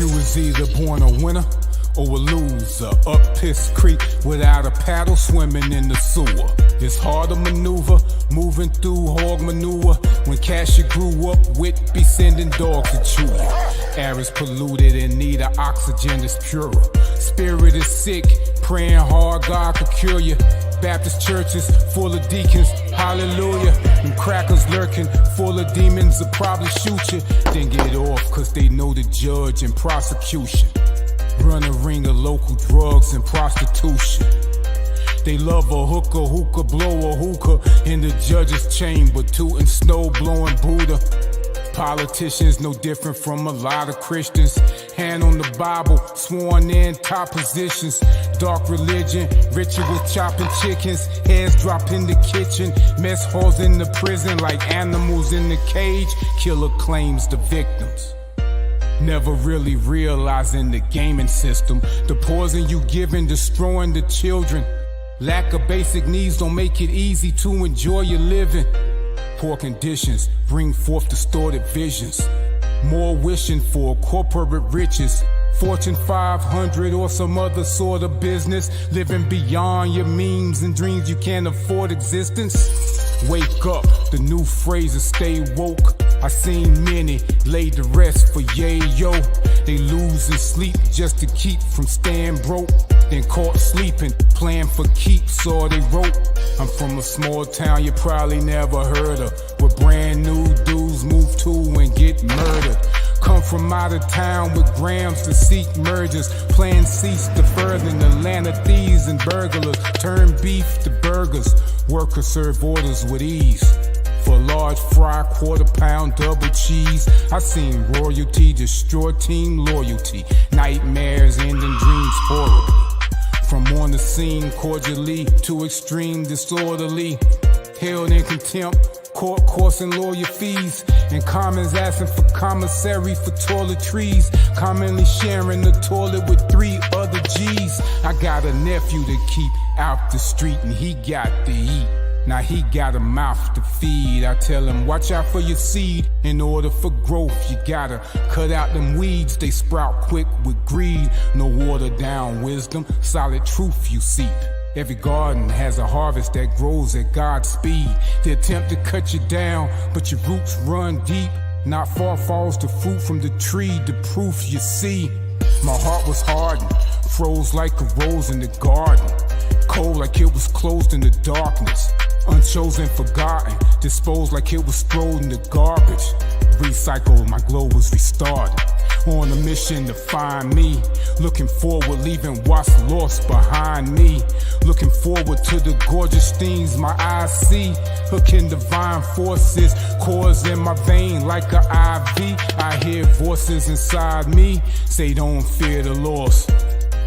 You was either born a winner or a loser. Up Piss Creek without a paddle, swimming in the sewer. It's hard to maneuver, moving through hog manure. When Cassia grew up with, be sending dogs to chew you. Air is polluted and need of oxygen is purer. Spirit is sick, praying hard God could cure you. Baptist churches full of deacons, hallelujah. And crackers lurking, full of demons will probably shoot you. Then get off cause they know the judge and prosecution. Run a ring of local drugs and prostitution. They love a hooker who could blow a hookah in the judge's chamber, tooting snow blowing Buddha. Politicians no different from a lot of Christians. Hand on the Bible, sworn in top positions. Dark religion, ritual chopping chickens. Heads drop in the kitchen. Mess halls in the prison like animals in the cage. Killer claims the victims. Never really realizing the gaming system. The poison you giving, destroying the children. Lack of basic needs don't make it easy to enjoy your living. Poor conditions bring forth distorted visions. More wishing for corporate riches. Fortune 500 or some other sort of business. Living beyond your means and dreams, you can't afford existence. Wake up, the new phrase is stay woke. I seen many lay to rest for yayo. They losing sleep just to keep from staying broke. Then caught sleeping, playing for keeps, or they wrote. I'm from a small town you probably never heard of, where brand new dudes move to and get murdered. Come from out of town with grams to seek mergers. Plans cease to further in the land of thieves and burglars. Turn beef to burgers. Workers serve orders with ease. For large fry, quarter pound, double cheese. I seen royalty destroy team loyalty. Nightmares ending dreams horribly. From on the scene cordially to extreme disorderly. Held in contempt, court costs and lawyer fees. And commons asking for commissary for toiletries. Commonly sharing the toilet with 3 other G's. I got a nephew to keep out the street and he got to eat. Now he got a mouth to feed. I tell him watch out for your seed. In order for growth you gotta cut out them weeds. They sprout quick with greed. No water down wisdom, solid truth you seek. Every garden has a harvest that grows at God's speed. They attempt to cut you down, but your roots run deep. Not far falls the fruit from the tree, the proof you see. My heart was hardened, froze like a rose in the garden. Cold like it was closed in the darkness. Unchosen, forgotten, disposed like it was thrown in the garbage. Recycled, my glow was restarted. On a mission to find me. Looking forward, leaving what's lost behind me. Looking forward to the gorgeous things my eyes see. Hooking divine forces, cores in my vein like an IV. I hear voices inside me say don't fear the loss.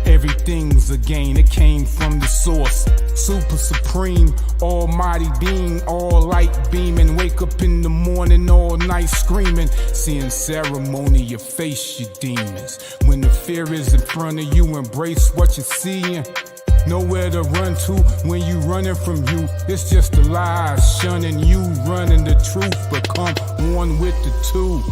Everything's a gain, it came from the source. Super supreme, almighty being, all light beaming. Wake up in the morning, all night screaming. Seeing ceremony, you face your demons. When the fear is in front of you, embrace what you're seeing. Nowhere to run to when you running from you. It's just the lies, shunning you, running the truth. But come one with the two.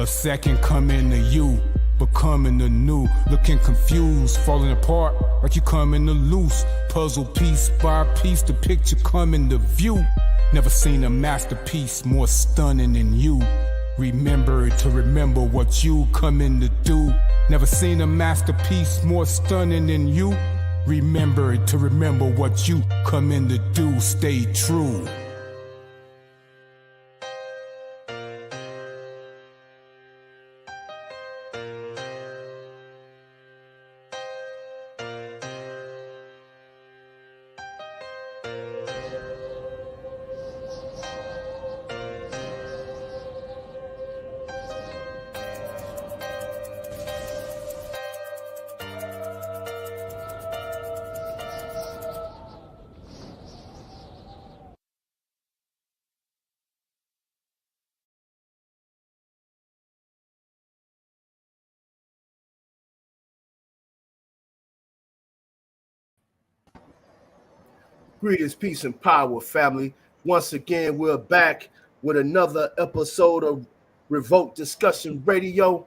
A second coming to you. Becoming the new, looking confused, falling apart like you coming to loose. Puzzle piece by piece, the picture coming to view. Never seen a masterpiece more stunning than you. Remember to remember what you coming to do. Never seen a masterpiece more stunning than you. Remember to remember what you coming to do. Stay true. Greetings, peace, and power, family. Once again, we're back with another episode of Revolt Discussion Radio.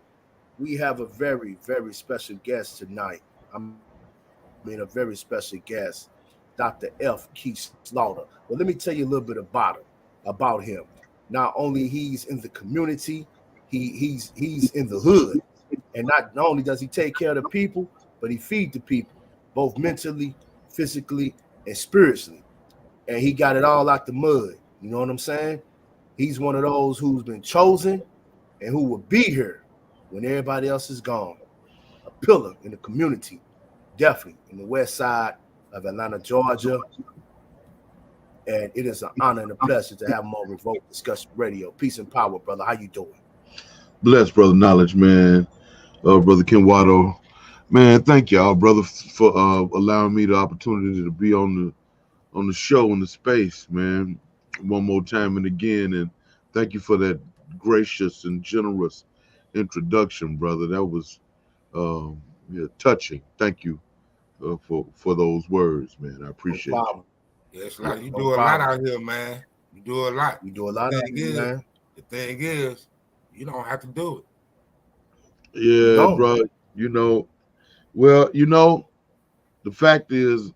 we have a very, very special guest tonight. I mean, a very special guest, Dr. F. Keith Slaughter. Well, let me tell you a little bit about him. Not only he's in the community, he's in the hood, and not only does he take care of the people, but he feeds the people, both mentally, physically, and spiritually. And he got it all out the mud. You know what I'm saying? He's one of those who's been chosen and who will be here when everybody else is gone. A pillar in the community, definitely in the west side of Atlanta, Georgia. And it is an honor and a pleasure to have him on Revolt Discussion Radio. Peace and power, brother. How you doing? Bless, brother Knowledge, man. Brother Ken Watto. Man, thank y'all, brother, for allowing me the opportunity to be on the show in the space, man. One more time and again, and thank you for that gracious and generous introduction, brother. That was touching. Thank you for those words, man. I appreciate you. Yes, like you do a lot out here, man. You do a lot. You do a lot out here, man. The thing is, you don't have to do it. Yeah, bro. The fact is,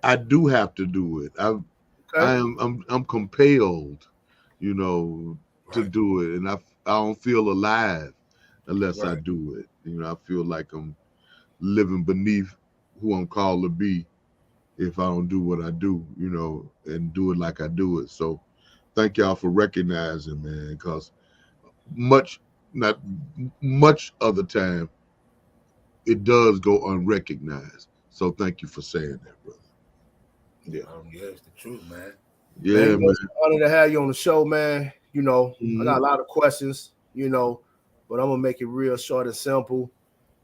I do have to do it. I'm compelled, to do it, and I don't feel alive unless I do it. I feel like I'm living beneath who I'm called to be if I don't do what I do, and do it like I do it. So thank y'all for recognizing, man, because not much of the time it does go unrecognized. So thank you for saying that, brother. Yeah. Yeah, it's the truth, man. Yeah, man. It's an honor to have you on the show, man. I got a lot of questions, but I'm gonna make it real short and simple.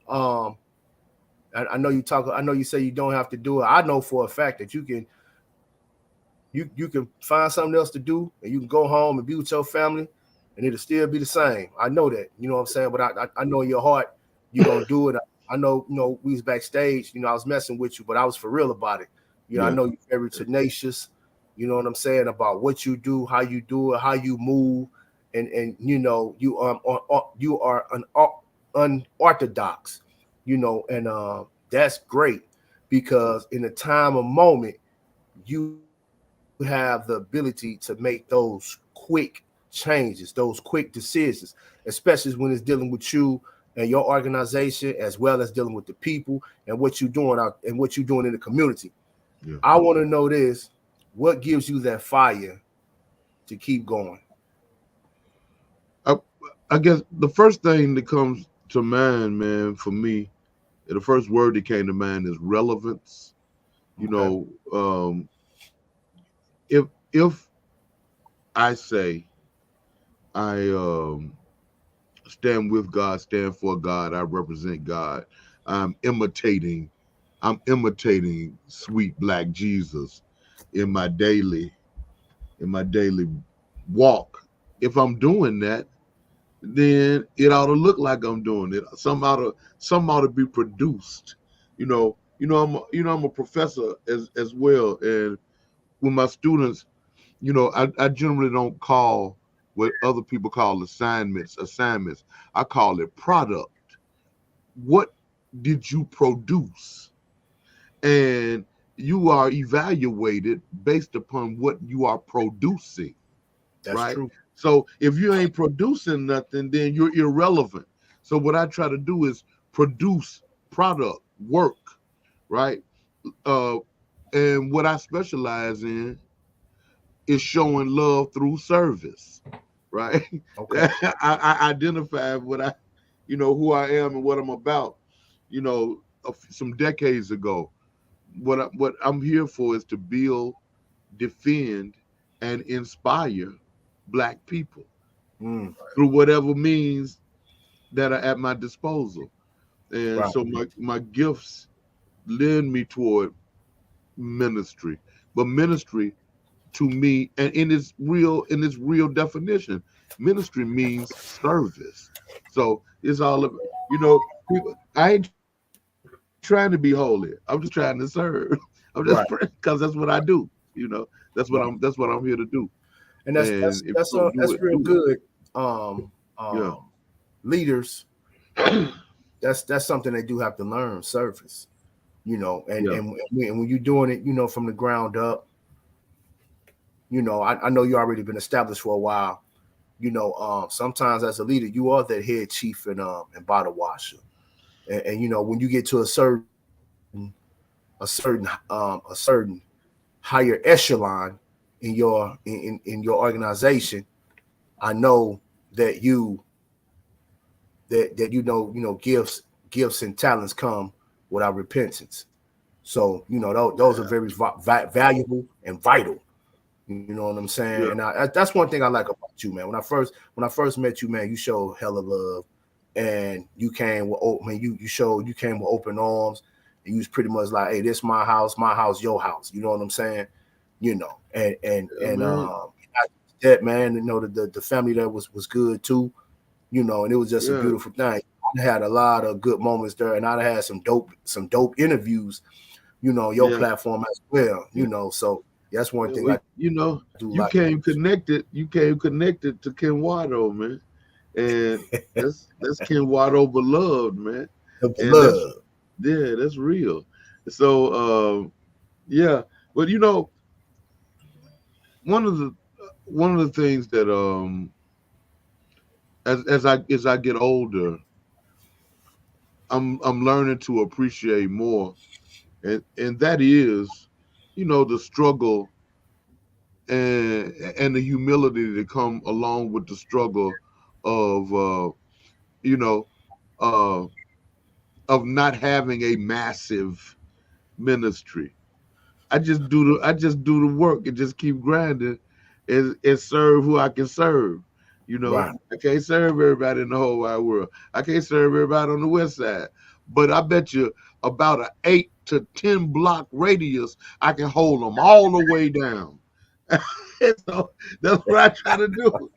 I know you say you don't have to do it. I know for a fact that you can find something else to do, and you can go home and be with your family, and it'll still be the same. I know that, you know what I'm saying? But I know in your heart you're gonna do it. I know, we was backstage, I was messing with you, but I was for real about it. I know you're very tenacious, you know what I'm saying, about what you do, how you do it, how you move, and you are unorthodox, and that's great, because in a time of moment, you have the ability to make those quick changes, those quick decisions, especially when it's dealing with you and your organization, as well as dealing with the people and what you're doing out and what you're doing in the community. Yeah. I want to know this: what gives you that fire to keep going? I guess the first thing that comes to mind, man, for me, the first word that came to mind is relevance. If I say I stand with God, stand for God, I represent God, I'm imitating sweet black Jesus in my daily walk. If I'm doing that, then it ought to look like I'm doing it. Some ought to be produced. I'm a professor as well, and with my students, I generally don't call what other people call assignments. I call it product. What did you produce? And you are evaluated based upon what you are producing. That's right? True. So if you ain't producing nothing, then you're irrelevant. So what I try to do is produce product, work, right? And what I specialize in is showing love through service, right? Okay. I identify who I am and what I'm about. Some decades ago, what I'm here for is to build, defend, and inspire Black people through whatever means that are at my disposal. And so my gifts lend me toward ministry. But ministry to me, and in its real definition, ministry means service. So it's all of people. I ain't trying to be holy. I'm just trying to serve. I'm just because that's what I do. That's what I'm here to do. And that's real good. Leaders that's something they do have to learn, surface, you know, and Yeah. and when you're doing it, you know, from the ground up, you know, I know you already been established for a while, you know, sometimes as a leader, you are that head chief and bottle washer, and you know, when you get to a certain higher echelon in your organization, I know that gifts and talents come without repentance. So you know those are very valuable and vital. You know what I'm saying? Yeah. And that's one thing I like about you, man. When I first met you, man, you showed hella love, and you came with you came with open arms, and you was pretty much like, hey, this my house, your house. You know what I'm saying? You know, that, man, you know, the family that was good too, you know, and it was just a beautiful thing. I had a lot of good moments there, and I had some dope interviews, you know, your platform as well, you know. So that's one thing you came connected to Ken Watto, man. And that's Ken Watto beloved, man. And that's real. So but you know, one of the things that as I get older, I'm learning to appreciate more, and that is, you know, the struggle and the humility that come along with the struggle of you know of not having a massive ministry. I just do the work and just keep grinding and serve who I can serve. You know, Right. I can't serve everybody in the whole wide world. I can't serve everybody on the west side. But I bet you about an 8 to 10 block radius, I can hold them all the way down. So that's what I try to do.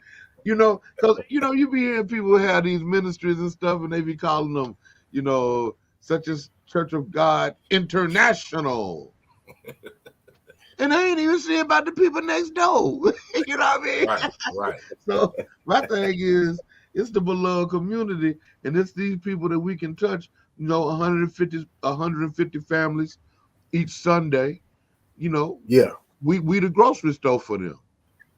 You know, because you know, you be hearing people have these ministries and stuff, and they be calling them, you know, such as Church of God International. And I ain't even see about the people next door. You know what I mean? Right. So my thing is, it's the beloved community, and it's these people that we can touch. You know, 150 families each Sunday. You know, we the grocery store for them.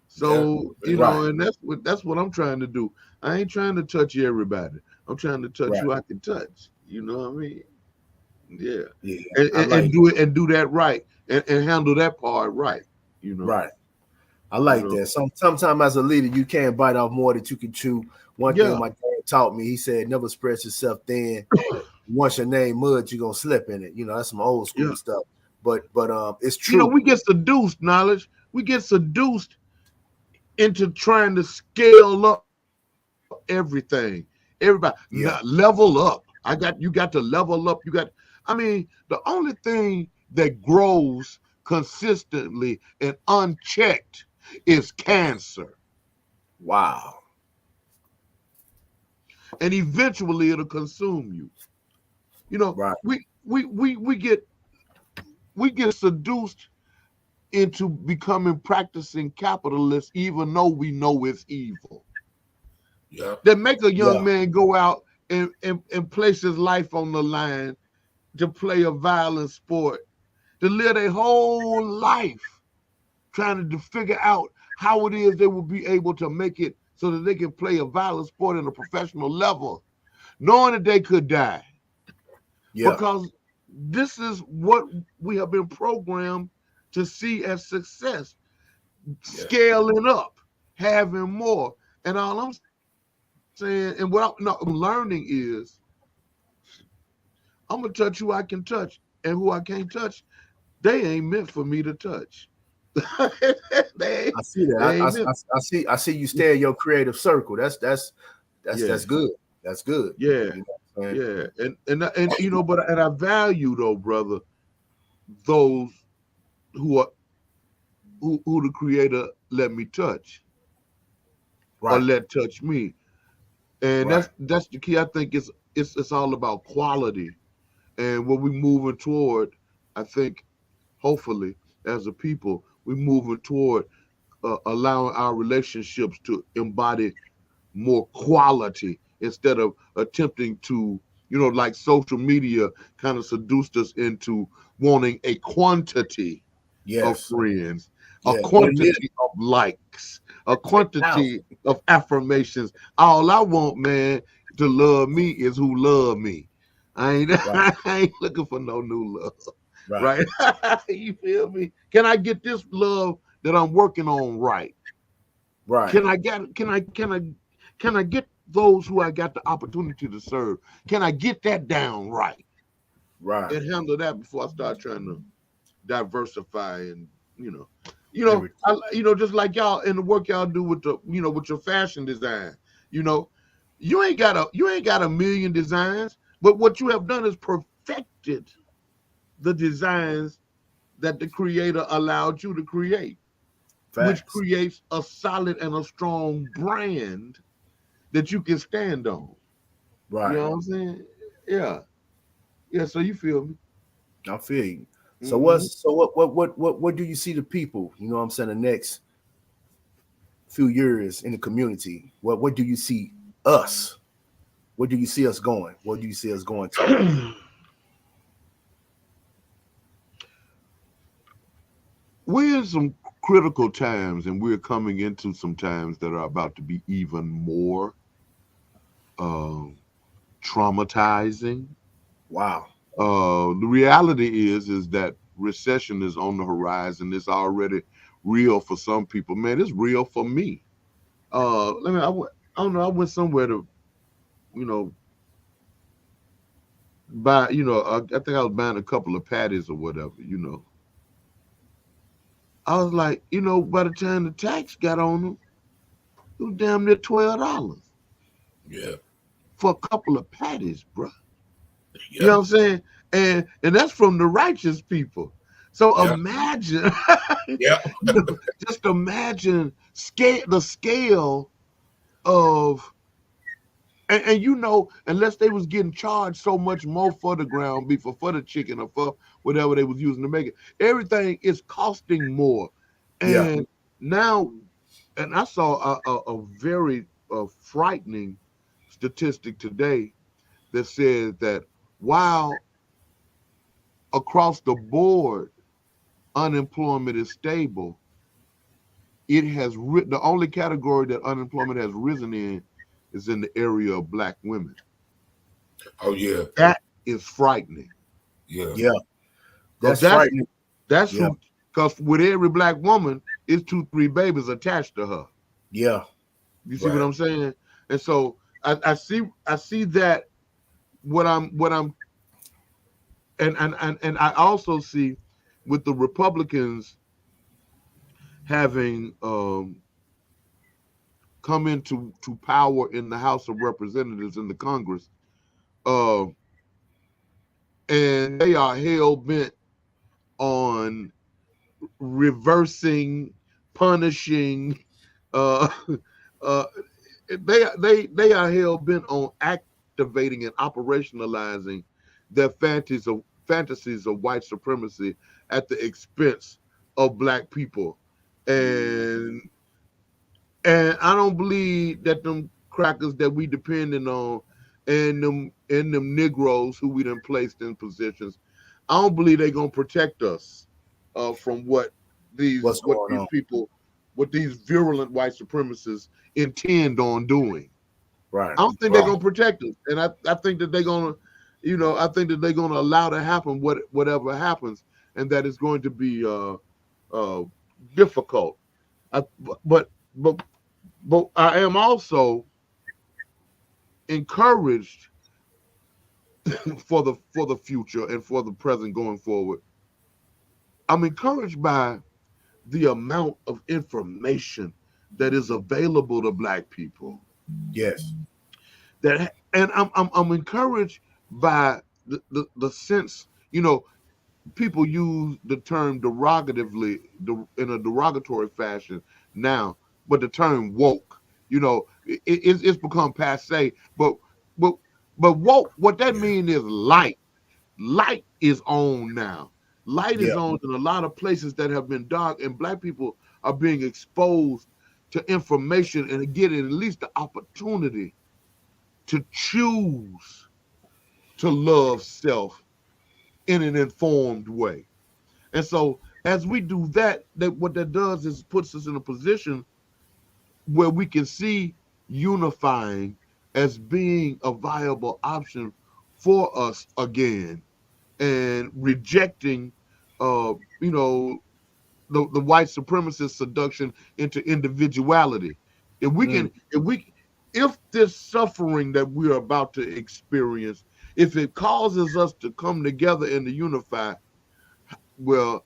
So you know, and that's what I'm trying to do. I ain't trying to touch everybody. I'm trying to touch who I can touch. You know what I mean? Yeah. And do that right, and handle that part right. You know. Right. I like that. Sometimes as a leader, you can't bite off more than you can chew. One thing my dad taught me, he said, never spread yourself thin. Once your name mud, you're gonna slip in it. You know, that's some old school stuff. But it's true. You know, we get seduced, knowledge. We get seduced into trying to scale up everything. Everybody level up. You got to level up. I mean, the only thing that grows consistently and unchecked is cancer. Wow. And eventually it'll consume you. You know, we get seduced into becoming practicing capitalists, even though we know it's evil. Yeah. That make a young man go out and place his life on the line to play a violent sport, to live their whole life trying to figure out how it is they will be able to make it so that they can play a violent sport at a professional level, knowing that they could die. Yeah. Because this is what we have been programmed to see as success, scaling up, having more. And all I'm saying, and what I'm learning is, I'm gonna touch who I can touch, and who I can't touch, they ain't meant for me to touch. I see that. I see you stay in your creative circle. That's good. That's good. Yeah. You know and you know, but I value though, brother, those who the Creator let me touch, or let touch me, and that's the key. I think it's all about quality, and what we're moving toward. I think, hopefully, as a people, we're moving toward allowing our relationships to embody more quality instead of attempting to, like social media kind of seduced us into wanting a quantity of friends, a quantity of likes, a quantity of affirmations. All I want, man, to love me is who love me. I ain't looking for no new love. Right. You feel me? Can I get this love that I'm working on right? Right. Can I get those who I got the opportunity to serve? Can I get that down right? Right. And handle that before I start trying to diversify and just like y'all in the work y'all do with the with your fashion design. You ain't got a million designs, but what you have done is perfected the designs that the creator allowed you to create. Facts. Which creates a solid and a strong brand that you can stand on. Right. You know what I'm saying? Yeah. So you feel me? I feel you. So what do you see the people, you know what I'm saying, the next few years in the community? What do you see us? Where do you see us going? What do you see us going to? We're in some critical times, and we're coming into some times that are about to be even more traumatizing. Wow. The reality is that recession is on the horizon. It's already real for some people. Man, it's real for me. I don't know. I went somewhere to, buy. I think I was buying a couple of patties or whatever. I was like, by the time the tax got on them, it was damn near $12. Yeah. For a couple of patties, bro. Yeah. You know what I'm saying? And that's from the righteous people. So imagine, just imagine the scale of, and unless they was getting charged so much more for the ground beef or for the chicken or for whatever they was using to make it, everything is costing more. And now, and I saw a very frightening statistic today that says that while across the board unemployment is stable, it has the only category that unemployment has risen in is in the area of Black women. Oh yeah, that is frightening. Yeah, that's frightening. That's because with every Black woman, it's 2-3 babies attached to her. Yeah, you see what I'm saying? And so I see that what I'm and I also see with the Republicans having come into power in the House of Representatives in the Congress, and they are hell bent on reversing, punishing. They are hell bent on activating and operationalizing their fantasies of white supremacy at the expense of Black people, and I don't believe that them crackers that we depending on and them Negroes who we done placed in positions, I don't believe they're gonna protect us from what these virulent white supremacists intend on doing. Right. I don't think they're gonna protect us, and I think that they're gonna, I think that they're gonna allow to happen whatever happens, and that it's going to be difficult. But I am also encouraged for the future and for the present going forward. I'm encouraged by the amount of information that is available to Black people. Yes. And I'm encouraged by the sense, people use the term derogatively in a derogatory fashion now, but the term woke, it's become passe. But woke, what that means is light. Light is on now. Light is on in a lot of places that have been dark, and Black people are being exposed to information and getting at least the opportunity to choose to love self in an informed way. And so as we do that, what that does is puts us in a position where we can see unifying as being a viable option for us again, and rejecting the white supremacist seduction into individuality. If this suffering that we're about to experience, if it causes us to come together and to unify, well,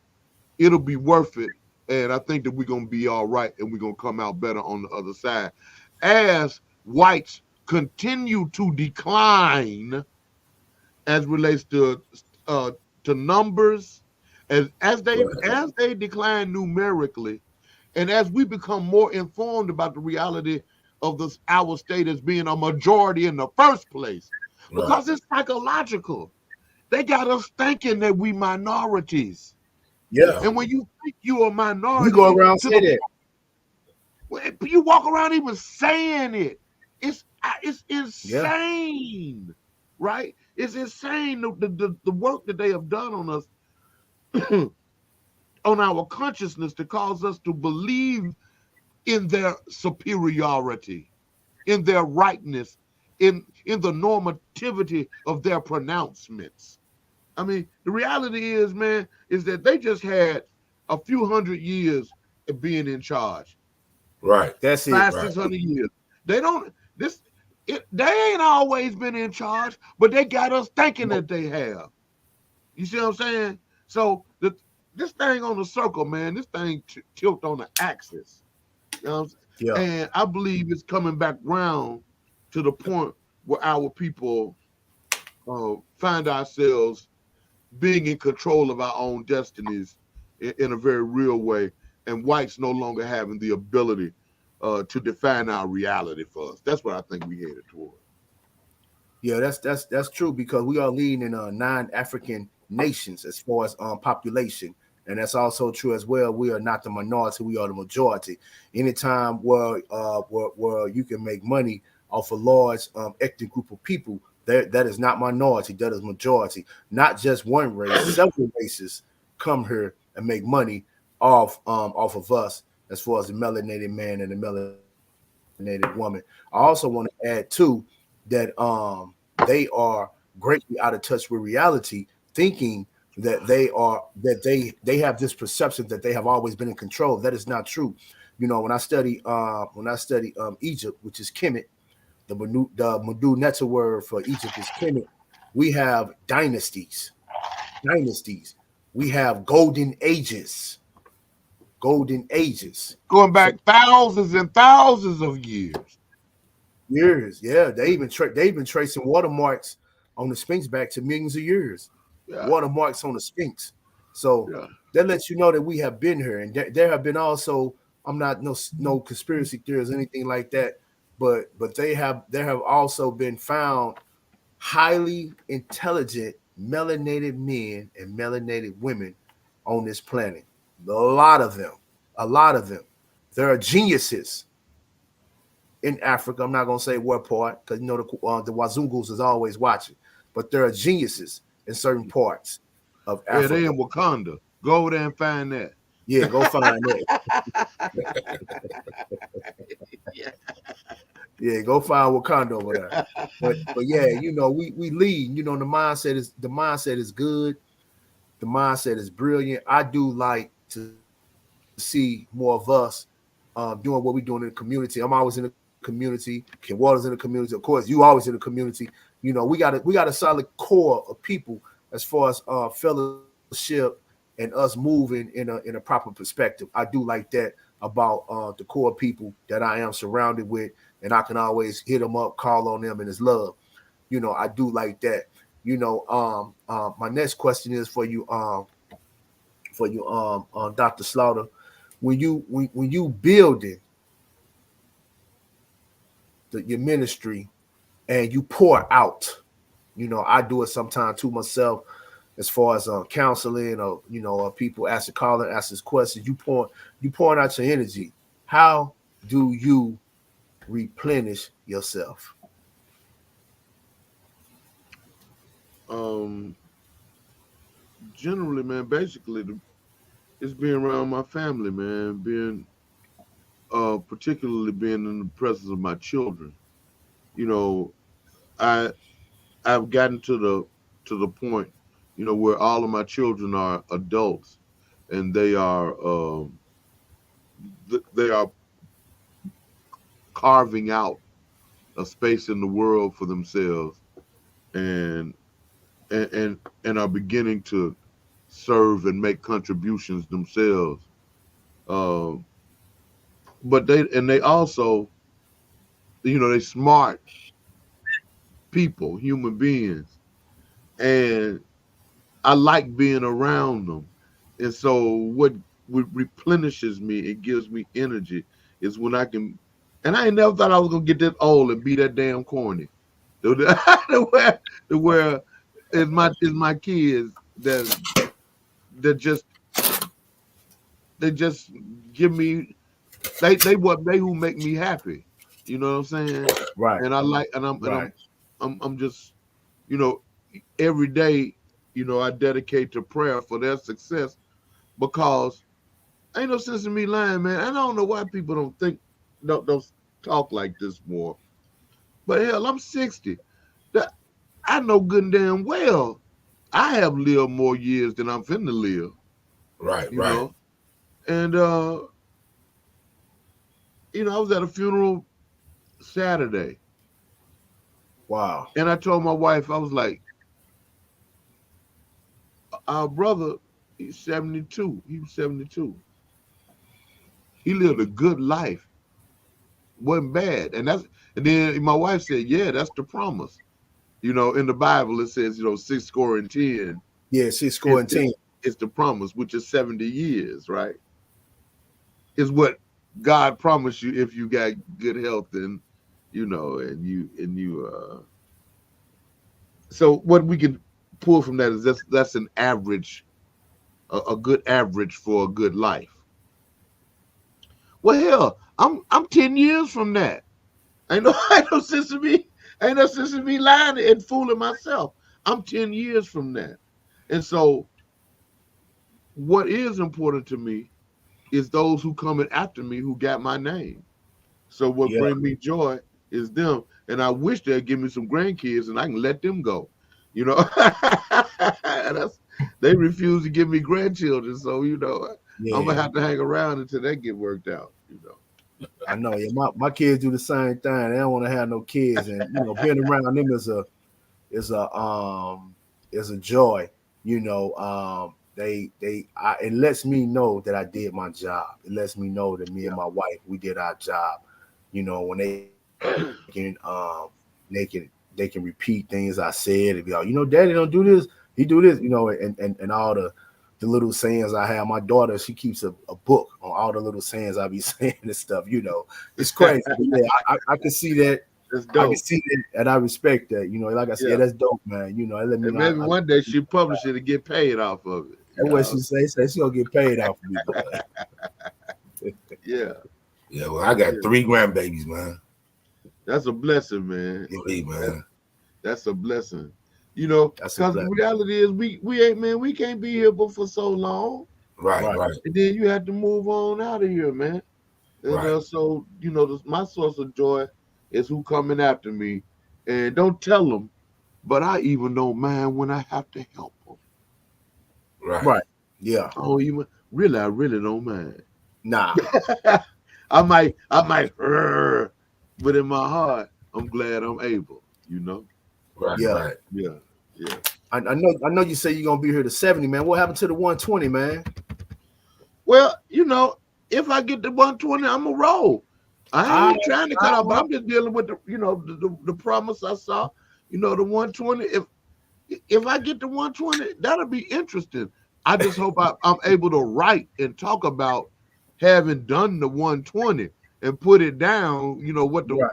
it'll be worth it. And I think that we're going to be all right, and we're going to come out better on the other side. As whites continue to decline as relates to numbers, as they decline numerically, and as we become more informed about the reality of our state as being a majority in the first place, because it's psychological. They got us thinking that we minorities. Yeah. And when you think you're a minority, you go around saying that. You walk around even saying it. It's insane, right? It's insane the work that they have done on us, on our consciousness, to cause us to believe in their superiority, in their rightness, in the normativity of their pronouncements. I mean, the reality is, man, is that they just had a few hundred years of being in charge. Right. That's 600 years. They ain't always been in charge, but they got us thinking that they have. You see what I'm saying? So this thing on the circle, man, this thing tilt on the axis. You know what I'm saying? Yeah. And I believe it's coming back round to the point where our people find ourselves being in control of our own destinies in a very real way, and whites no longer having the ability to define our reality for us. That's what I think we headed toward. Yeah, that's true, because we are leading in 9 African nations as far as population, and that's also true as well. We are not the minority; we are the majority. Anytime where you can make money off a large ethnic group of people, that is not minority, that is majority. Not just one race, several races come here and make money off of us, as far as the melanated man and the melanated woman. I also want to add too that they are greatly out of touch with reality, thinking that they have this perception that they have always been in control. That is not true. You know, when I study Egypt, which is Kemet, the Mudu Netta word for Egypt is Kemet. We have dynasties. We have golden ages. Going back thousands and thousands of years. Yeah. They've been tracing watermarks on the Sphinx back to millions of years. Yeah. Watermarks on the Sphinx. So that lets you know that we have been here, and there have been also. I'm not no conspiracy theories or anything like that, but there have also been found highly intelligent melanated men and melanated women on this planet. A lot of them. There are geniuses in Africa. I'm not gonna say what part, because you know the Wazungus is always watching, but there are geniuses in certain parts of Africa. Yeah, they in Wakanda. Go over there and find that. Yeah, go find that. Yeah, go find Wakanda over there. But yeah, you know, we lead. You know, the mindset is good. The mindset is brilliant. I do like to see more of us doing what we're doing in the community. I'm always in the community. Ken Waters in the community. Of course, you always in the community. You know, we got a solid core of people as far as fellowship and us moving in a proper perspective. I do like that about the core people that I am surrounded with, and I can always hit them up, call on them, and it's love. You know, I do like that. You know, my next question is for you, Dr. Slaughter. When you building your ministry and you pour out, you know, I do it sometimes to myself, as far as counseling, or you know, people ask us questions. You pouring out your energy. How do you replenish yourself? Um, Generally, man, basically, it's being around my family, man. Being, particularly being in the presence of my children. You know, I I've gotten to the point, where all of my children are adults, and they are carving out a space in the world for themselves, and and are beginning to serve and make contributions themselves. Um, but they also, they smart people, human beings, and I like being around them. And so what replenishes me, it gives me energy, is when I can. And I ain't never thought I was gonna get this old and be that damn corny. To where is my kids that just give me, they who make me happy. You know what I'm saying? Right. And I like, and Right. I'm just, you know every day, I dedicate to prayer for their success, because ain't no sense in me lying, man. I don't know why people don't talk like this more. But hell, I'm 60. That I know good and damn well I have lived more years than I'm finna live, Right, you right. know. And I was at a funeral Saturday, Wow. and I told my wife, I was like, our brother, he's 72. He was 72. He lived a good life. Wasn't bad. And then my wife said, yeah, that's the promise. In the Bible it says, 6 score and 10 Yeah, she's is, scoring is, team. is the promise, which is 70 years, right? Is what God promised you if you got good health, and so what we can pull from that is that's an average, a good average for a good life. Well, hell, I'm 10 years from that. Ain't no sense in me. Ain't no sense in me lying and fooling myself. I'm 10 years from that. And so what is important to me is those who coming after me who got my name. So what Yeah. bring me joy is them. And I wish they'd give me some grandkids and I can let them go. They refuse to give me grandchildren. So, I'm gonna Yeah. have to hang around until that get worked out. I know. Yeah, my kids do the same thing. They don't want to have no kids, and being around them is a is a joy. It lets me know that I did my job. It lets me know that me and my wife, we did our job. When they can repeat things I said and be like, Daddy don't do this, he do this, and all the little sayings I have. My daughter, she keeps a book on all the little sayings I be saying and stuff. It's crazy. But yeah, I can see that. That's I can dope. see that, and I respect that. Like I said, yeah, Yeah. that's dope, man. It let me And know. maybe one day she publish it and get paid off of it. That's what she say. She gonna get paid off of me, boy. Yeah. Yeah, well, I got 3 grandbabies, man. That's a blessing, man. Hey, man. That's a blessing. That's Because the reality is we can't be here but for so long. Right, Right. right, And then you have to move on out of here, man. And right. so, my source of joy is who coming after me. And don't tell them, but I even don't mind when I have to help them. Right. Right. Yeah. Oh, I really don't mind. Nah. I might, but in my heart, I'm glad I'm able. Right, Yeah. right. Yeah. I know you say you're gonna be here to 70, man. What happened to the 120, man? Well, if I get the 120, I'm gonna roll. I ain't trying to cut off, but I'm just dealing with the promise I saw. The 120. If I get the 120, that'll be interesting. I just hope I'm able to write and talk about having done the 120 and put it down. What the Right.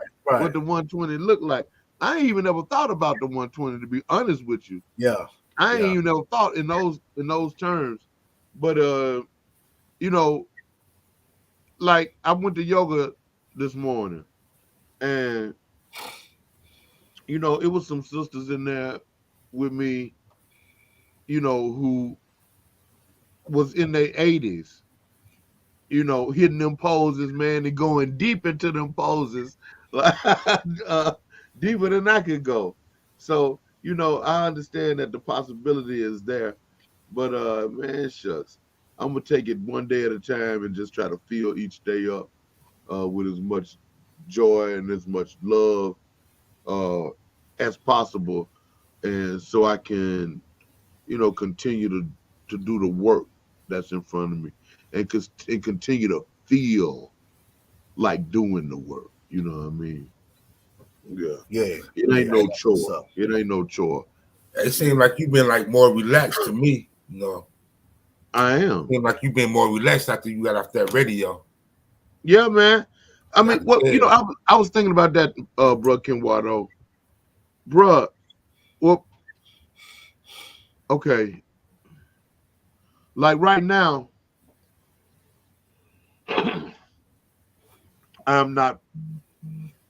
120 looked like. I ain't even ever thought about the 120, to be honest with you. Yeah. I ain't even ever thought in those terms. But like I went to yoga this morning, and it was some sisters in there with me, who was in their 80s, hitting them poses, man, and going deep into them poses, like deeper than I could go. So, I understand that the possibility is there, but man, shucks, I'm gonna take it one day at a time and just try to fill each day up with as much joy and as much love as possible, and so I can, continue to do the work that's in front of me, and continue to feel like doing the work. You know what I mean? Yeah. Yeah. It ain't no That's what's chore. up. It ain't no chore. It seems like you've been like more relaxed to me. I am. It seems like you've been more relaxed after you got off that radio. Yeah, man. I mean, Yeah. I was thinking about that, bro, Kenwado. Bruh, well, okay. Like right now, I'm not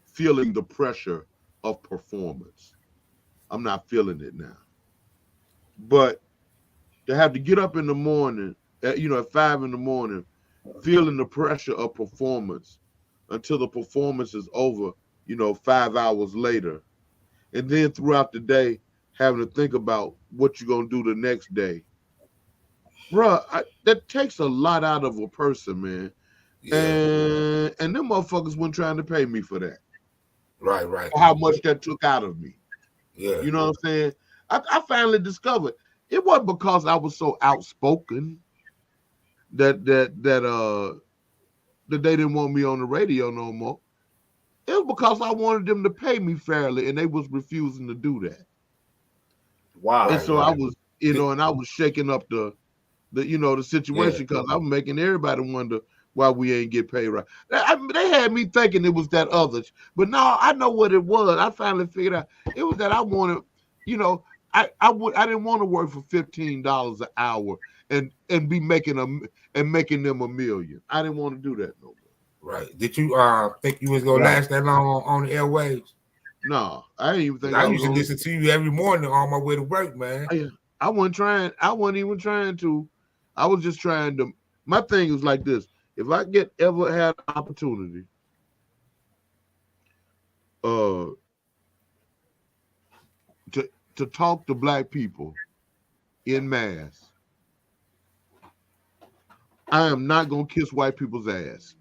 feeling the pressure of performance. I'm not feeling it now. But to have to get up in the morning, at 5 in the morning, feeling the pressure of performance until the performance is over, 5 hours later. And then throughout the day, having to think about what you're going to do the next day. Bruh, that takes a lot out of a person, man. Yeah. And them motherfuckers weren't trying to pay me for that. Right. How much that took out of me. Yeah. You know what I'm saying? I finally discovered it wasn't because I was so outspoken that they didn't want me on the radio no more. It was because I wanted them to pay me fairly, and they was refusing to do that. Wow. And so I was, and I was shaking up the situation, because I'm making everybody wonder why we ain't get paid right. They had me thinking it was that other, but no, I know what it was. I finally figured out it was that I wanted, I didn't want to work for $15 an hour and be making them $1 million. I didn't want to do that no more. Right. Did you think you was gonna last that long on the airwaves? No, I didn't even think I used to listen to you every morning on my way to work, man. I wasn't trying. I wasn't even trying to. I was just trying to. My thing was like this: if I ever had an opportunity, to talk to black people in mass, I am not gonna kiss white people's ass.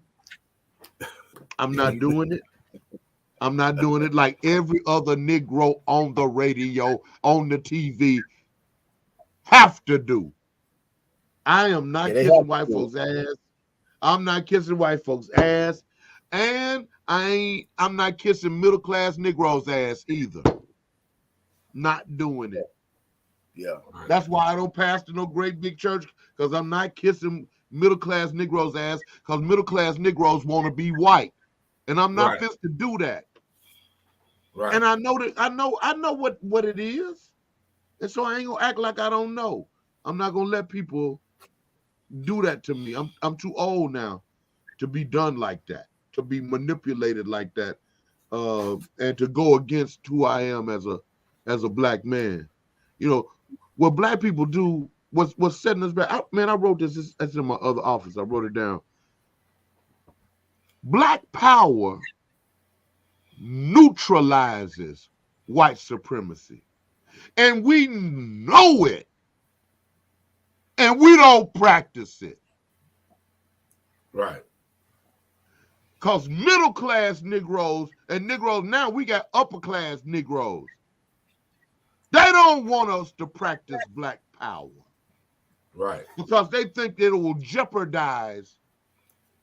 I'm not doing it. I'm not doing it like every other Negro on the radio, on the TV, have to do. I am not kissing white folks' ass. I'm not kissing white folks' ass. And I'm not kissing middle-class Negroes' ass either. Not doing it. Yeah. That's why I don't pastor no great big church, because I'm not kissing middle-class Negroes' ass, because middle-class Negroes want to be white. And I'm not fit to do that. Right. And I know what it is. And so I ain't gonna act like I don't know. I'm not gonna let people do that to me. I'm too old now to be done like that, to be manipulated like that, and to go against who I am as a black man. What black people do, what's setting us back. I wrote this. That's in my other office. I wrote it down. Black power neutralizes white supremacy. And we know it. And we don't practice it. Right. Because middle-class Negroes and Negroes, now we got upper-class Negroes. They don't want us to practice black power. Right. Because they think that it will jeopardize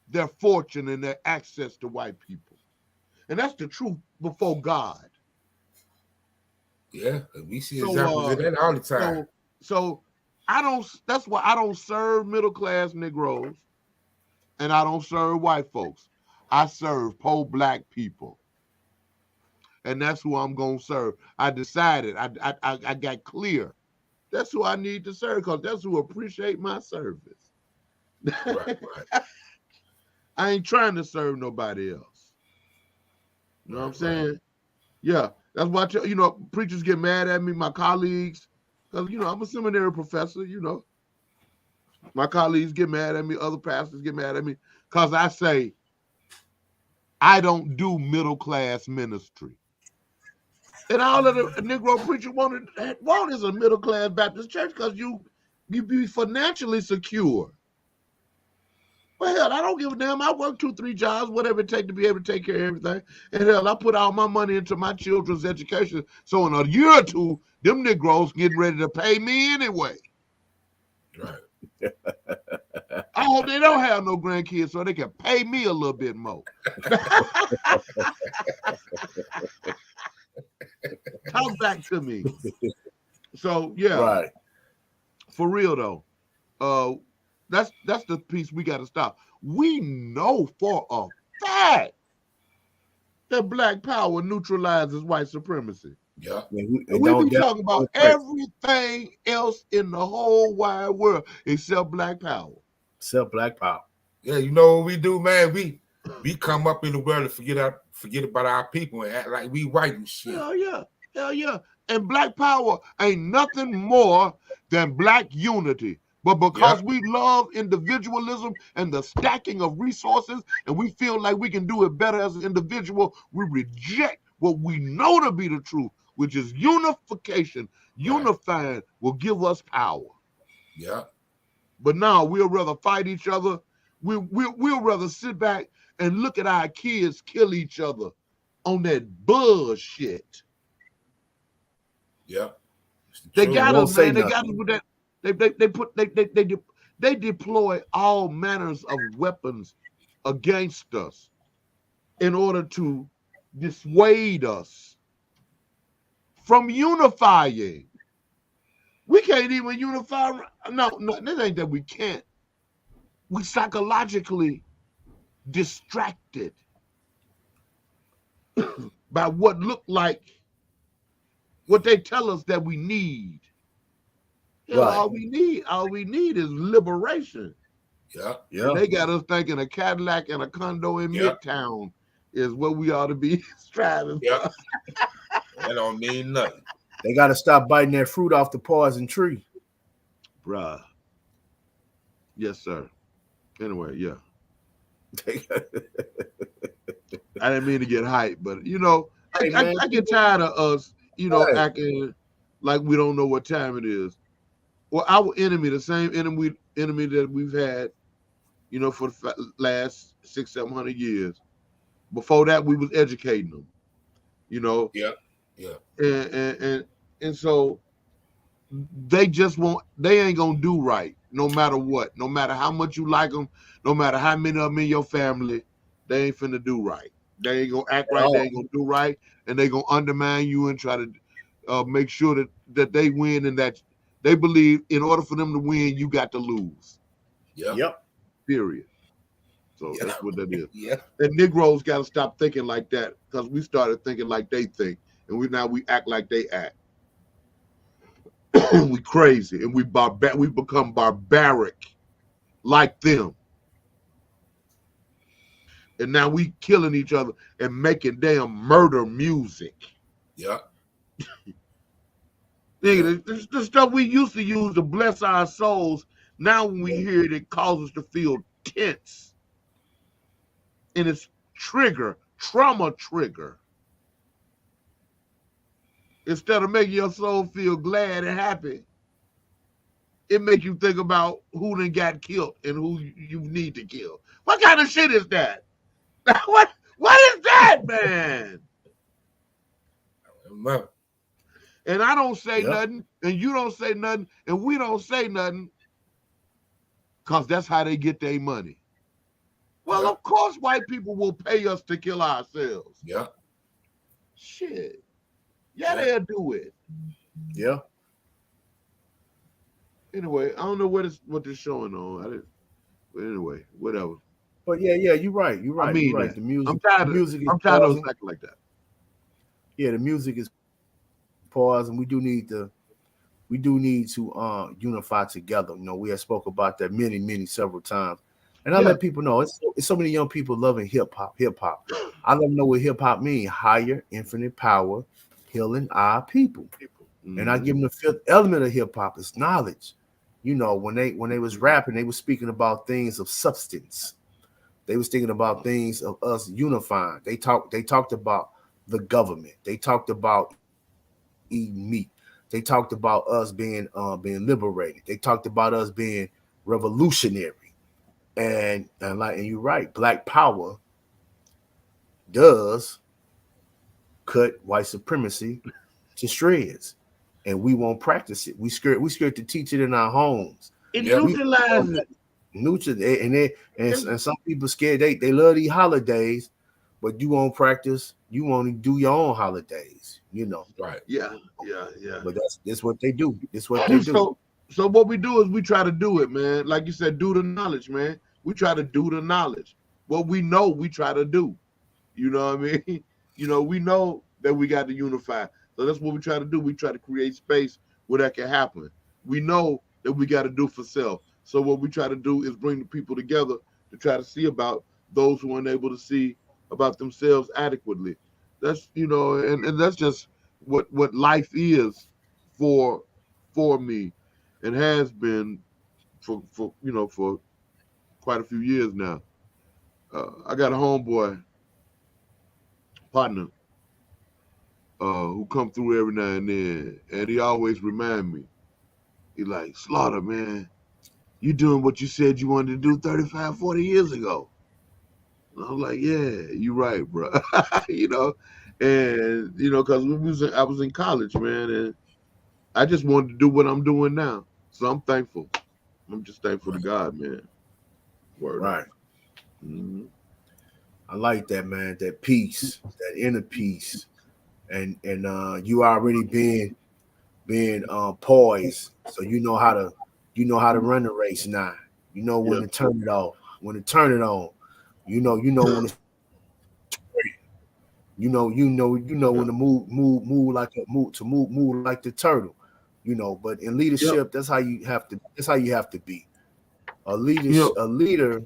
their fortune and their access to white people. And that's the truth before God. Yeah, we see examples of that all the time. So that's why I don't serve middle-class Negroes and I don't serve white folks. I serve poor black people. And that's who I'm going to serve. I decided, I got clear. That's who I need to serve, because that's who appreciate my service. Right. I ain't trying to serve nobody else. You know what I'm saying? Right. Yeah, That's why, you know, preachers get mad at me, my colleagues, because, you know, I'm a seminary professor, you know. My colleagues get mad at me, other pastors get mad at me, because I say, I don't do middle-class ministry. And all of the Negro preachers want is a middle-class Baptist church because you be financially secure. Well, hell, I don't give a damn. I work 2-3 jobs, whatever it takes to be able to take care of everything. And hell, I put all my money into my children's education. So in a year or two, them Negroes getting ready to pay me anyway. Right. I hope they don't have no grandkids so they can pay me a little bit more. Talk back to me. So yeah, Right. For real though, that's the piece we got to stop. We know for a fact that Black power neutralizes white supremacy. Yeah. We be talking about everything else in the whole wide world except Black power. Except Black power. Yeah, you know what we do, man? We come up in the world and forget about our people and act like we white and shit. Hell yeah. And Black power ain't nothing more than Black unity. But because we love individualism and the stacking of resources, and we feel like we can do it better as an individual, we reject what we know to be the truth, which is unification. Unifying will give us power. Yeah. But now we'll rather fight each other. We'll rather sit back and look at our kids kill each other on that bullshit. Yeah. They got us, man. They got us with that. They deploy all manners of weapons against us in order to dissuade us from unifying. We can't even unify. No, this ain't that we can't. We psychologically distracted by what look like what they tell us that we need. You know, all we need is liberation. Yeah. And they got us thinking a Cadillac and a condo in Midtown is what we ought to be striving for. That don't mean nothing. They got to stop biting that fruit off the poison tree. Bruh. Yes, sir. Anyway, yeah. I didn't mean to get hyped, but, you know, I get tired of us, you know, acting like we don't know what time it is. Well, our enemy, the same enemy that we've had, you know, for the last 600-700 years. Before that, we was educating them, you know. Yeah. And so they ain't gonna do right, no matter what. No matter how much you like them, no matter how many of them in your family, they ain't finna do right. They ain't gonna act right. They ain't gonna do right, and they gonna undermine you and try to make sure that they win and that. They believe in order for them to win, you got to lose. Yep. Period. So that's what that is. Yeah. And Negroes got to stop thinking like that because we started thinking like they think, and we act like they act. We crazy and we become barbaric like them. And now we killing each other and making damn murder music. Yeah. Nigga, the stuff we used to use to bless our souls, now when we hear it, it causes us to feel tense. And it's trauma trigger. Instead of making your soul feel glad and happy, it makes you think about who done got killed and who you need to kill. What kind of shit is that? What is that, man? Remember. And I don't say nothing, and you don't say nothing, and we don't say nothing, because that's how they get their money. Well, of course, white people will pay us to kill ourselves. Yeah. Shit. Yeah, they'll do it. Yeah. Anyway, I don't know what this showing on. But anyway, whatever. But yeah, you're right. You're right. I mean, you're right. The music. I'm tired of acting like that. Yeah, the music is paused, and we do need to unify together. You know, we have spoke about that several times. And I let people know it's so many young people loving hip hop. I let them know what hip hop means: higher, infinite power, killing our people. Mm-hmm. And I give them the fifth element of hip hop is knowledge. You know, when they was rapping, they was speaking about things of substance. They was thinking about things of us unifying. They talked about the government. They talked about eating meat. They talked about us being liberated. They talked about us being revolutionary. And you're right, Black Power does cut white supremacy to shreds, and we won't practice it. We scared to teach it in our homes. It neutralizes it. And some people scared. They love these holidays, but you won't practice. You won't do your own holidays. You know. Right. Yeah. But that's what they do. That's what they do. So what we do is we try to do it, man. Like you said, do the knowledge, man. We try to do the knowledge. What we know, we try to do. You know what I mean? You know, we know that we got to unify. So that's what we try to do. We try to create space where that can happen. We know that we got to do for self. So what we try to do is bring the people together to try to see about those who aren't able to see about themselves adequately. That's, you know, and that's just what life is for me, and has been for quite a few years now. I got a homeboy partner who come through every now and then, and he always remind me. He like, Slaughter, man, you doing what you said you wanted to do 35, 40 years ago. And I was like, yeah, you're right, bro. You know, and you know, because I was in college, man, and I just wanted to do what I'm doing now. So I'm thankful. I'm just thankful to God, man. Word. Right. Mm-hmm. I like that, man. That peace, that inner peace, and you already being poised, so you know how to run the race now. You know when to turn it off, when to turn it on. You know when to you know when to move like the turtle. You know, but in leadership, that's how you have to be. A leader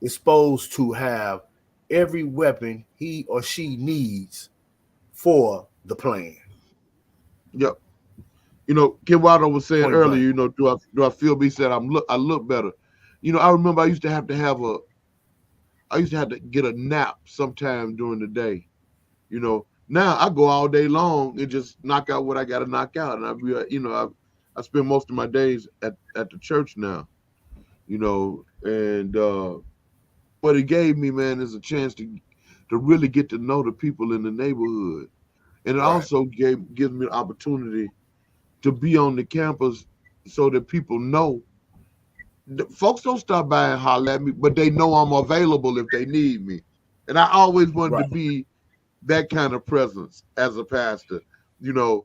is supposed to have every weapon he or she needs for the plan. Yep. You know, Kim Wilder was saying Point earlier, blank. you know, do I feel me? He said I look better. You know, I remember I used to have to get a nap sometime during the day. You know, now I go all day long and just knock out what I got to knock out, and I spend most of my days at the church now. You know, and what it gave me, man, is a chance to really get to know the people in the neighborhood, and it also gives me the opportunity to be on the campus so that people know. Folks don't stop by and holler at me, but they know I'm available if they need me. And I always wanted to be that kind of presence as a pastor, you know,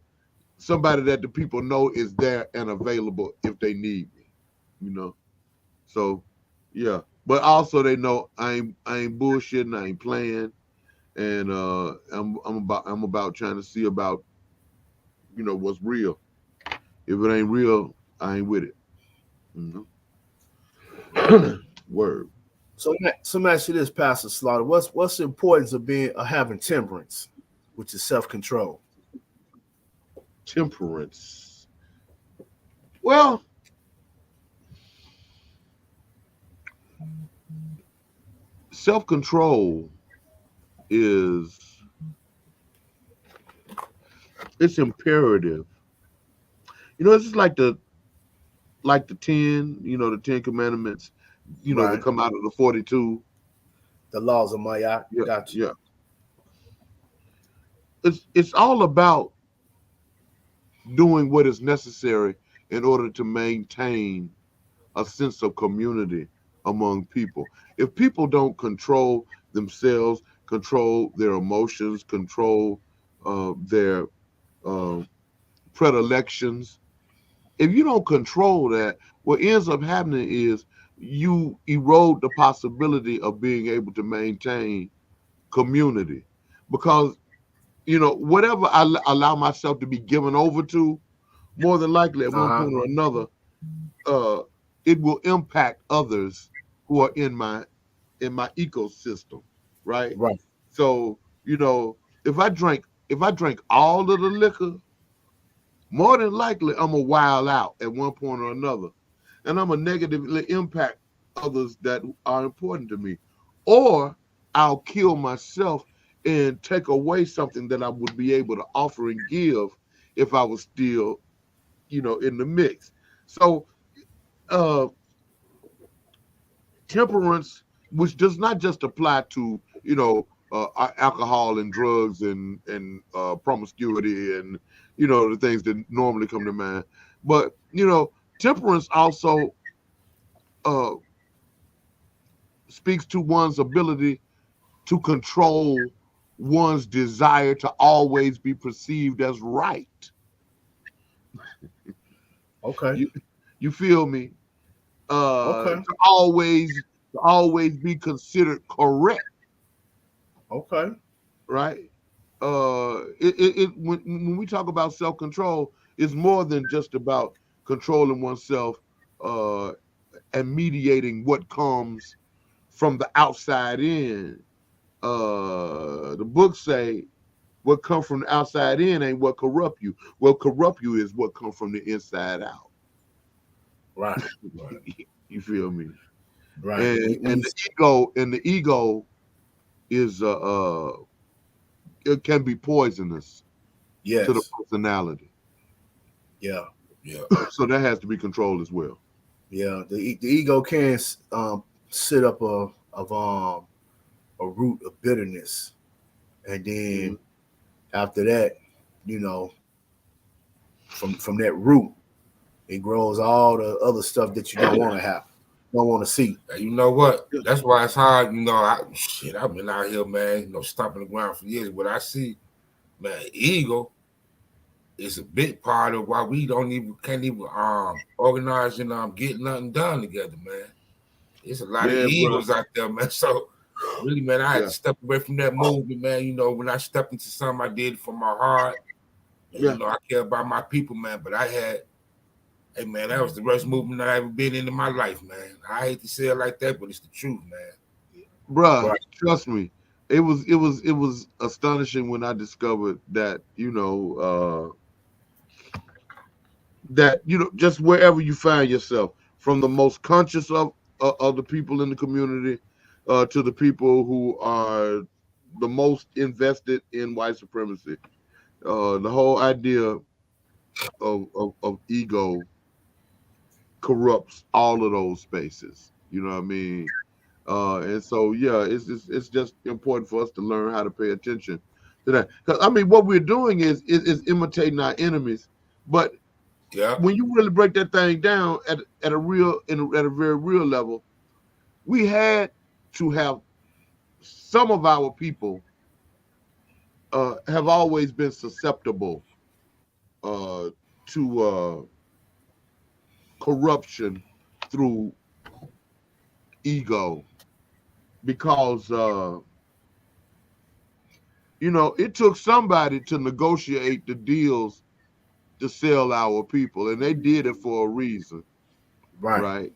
somebody that the people know is there and available if they need me, you know. So, yeah. But also they know I ain't bullshitting, I ain't playing, and I'm about trying to see about, you know, what's real. If it ain't real, I ain't with it. You know? Word. So let me ask you this, Pastor Slaughter. What's the importance of having temperance, which is self-control? Temperance. Well, self-control it's imperative. You know, it's just like the 10, you know, the 10 commandments, you know, that come out of the 42. The laws of Maya. Yeah, Got you. Yeah. It's all about doing what is necessary in order to maintain a sense of community among people. If people don't control themselves, control their emotions, control their predilections, if you don't control that, what ends up happening is you erode the possibility of being able to maintain community. Because, you know, whatever I allow myself to be given over to, more than likely at one point or another, it will impact others who are in my ecosystem, right? Right. So, you know, if I drink if I drink all of the liquor, more than likely I'm a wild out at one point or another, and I'm a negatively impact others that are important to me, or I'll kill myself and take away something that I would be able to offer and give if I was still, in the mix. So temperance, which does not just apply to alcohol and drugs and promiscuity and the things that normally come to mind, but temperance also speaks to one's ability to control one's desire to always be perceived as right. Okay. You feel me? Okay. To always be considered correct. Okay. Right. When we talk about self-control, it's more than just about controlling oneself and mediating what comes from the outside in. The books say what comes from the outside in ain't what corrupt you. What corrupt you is what comes from the inside out. Right. You feel me? Right. And the ego is it can be poisonous to the personality. Yeah. Yeah. So that has to be controlled as well. Yeah. The ego can sit up a root of bitterness, and then after that, from that root, it grows all the other stuff that you don't want to have, don't want to see. You know what? That's why it's hard. I've been out here, man. Stomping the ground for years. What I see, man, ego is a big part of why we can't even organize and get nothing done together, man. There's a lot of egos out there, man. So really, man, I had to step away from that movement, man. When I stepped into something, I did it from my heart. And, I care about my people, man. But hey, man, that was the worst movement I ever been in my life, man. I hate to say it like that, but it's the truth, man. Bruh, trust me. It was astonishing when I discovered that, just wherever you find yourself, from the most conscious of the people in the community to the people who are the most invested in white supremacy. The whole idea of ego corrupts all of those spaces. You know what I mean? And so, it's just important for us to learn how to pay attention to that. Because what we're doing is imitating our enemies. But when you really break that thing down at a very real level, we had to have some of our people have always been susceptible to corruption through ego, because it took somebody to negotiate the deals to sell our people, and they did it for a reason. Right.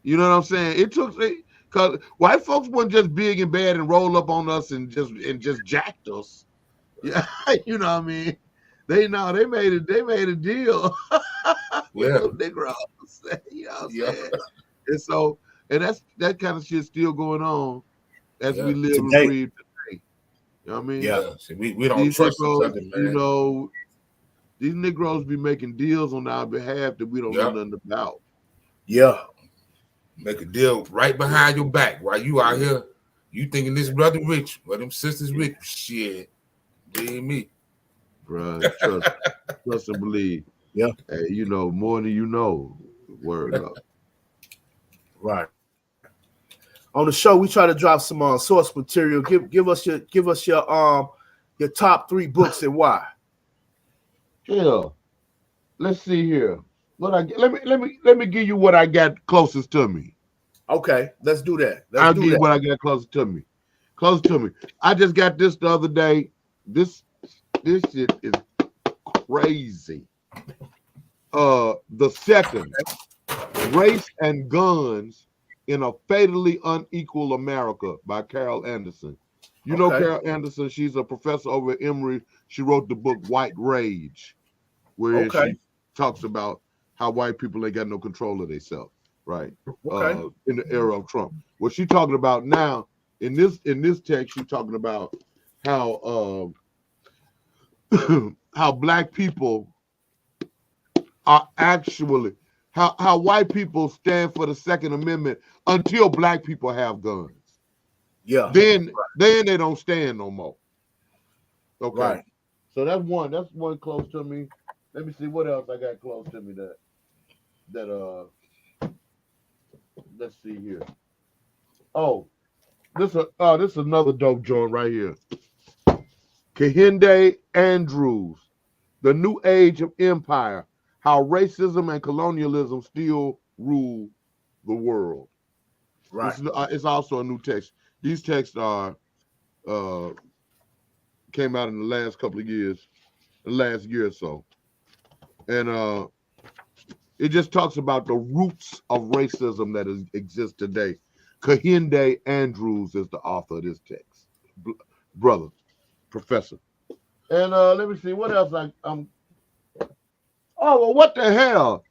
You know what I'm saying? It took, because white folks weren't just big and bad and roll up on us and just jacked us. Yeah, you know what I mean? They made a deal with them Negroes. You know what I'm saying? And so, and that kind of shit still going on as we live and breathe today. You know what I mean? Yeah. See, we don't trust each other, man. These Negroes be making deals on our behalf that we don't know nothing about. Yeah. Make a deal right behind your back while you out here. You thinking this brother rich, but them sisters rich. Shit. Believe me. Bruh, trust and believe. Yeah. Hey, more than you know. Word up. Right. On the show, we try to drop some source material. Give us your top 3 books and why. Yeah. Let's see here. Let me give you what I got closest to me. Okay, let's do that. I'll give you what I got closest to me. I just got this the other day. This shit is crazy. The second, Race and Guns in a Fatally Unequal America by Carol Anderson. You know Carol Anderson, she's a professor over at Emory. She wrote the book White Rage, where she talks about how white people ain't got no control of themselves, right? In the era of Trump. What she's talking about now, in this text, she's talking about how how black people are actually how white people stand for the Second Amendment until black people have guns. Yeah. Then they don't stand no more. Okay. Right. So that's one close to me. Let me see what else I got close to me that let's see here. Oh, this is another dope joint right here. Kehinde Andrews, The New Age of Empire, How Racism and Colonialism Still Rule the World. Right. It's also a new text. These texts are came out in the last couple of years, the last year or so. And it just talks about the roots of racism that exists today. Kehinde Andrews is the author of this text. Brother, professor. And let me see, what else oh, well, what the hell?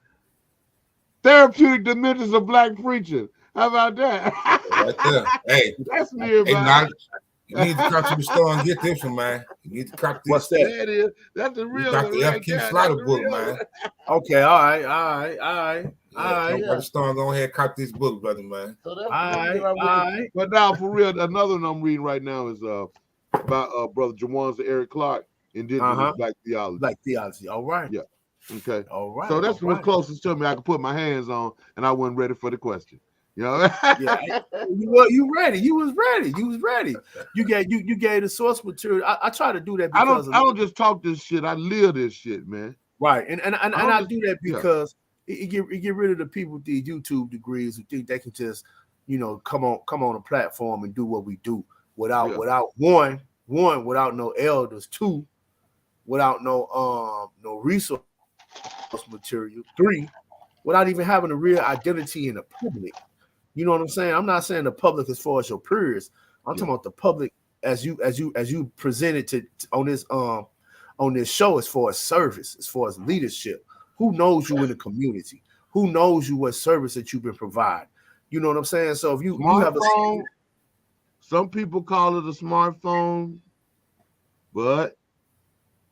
Therapeutic Dimensions of Black Preachers. How about that? Right there. Hey, that's nearby. You need to come to the store and get this one, man. You need to cop this. What's that? That is. That's the real one. Dr. F. Keith Slaughter book, man. Okay, all right. Come to the store and go ahead and cop this book, brother, man. So that's all right. But now, for real, another one I'm reading right now is about Brother Jawanza Eric Clark, Indigenous Black Theology. Black Theology. All right. Yeah. Okay. All right. So that's what's closest to me I could put my hands on, and I wasn't ready for the question. You know? Yeah. You ready. You was ready. You gave the source material. I try to do that because I don't just talk this shit. I live this shit, man. Right. And I do that because it get rid of the people with these YouTube degrees who think they can just, come on a platform and do what we do without one, without no elders, two, without no resource material, three, without even having a real identity in the public. You know what I'm saying? I'm not saying the public as far as your peers. I'm talking about the public as you presented to on this show as far as service, as far as leadership. Who knows you in the community? Who knows you what service that you've been providing? You know what I'm saying? So if you have a some people call it a smartphone, but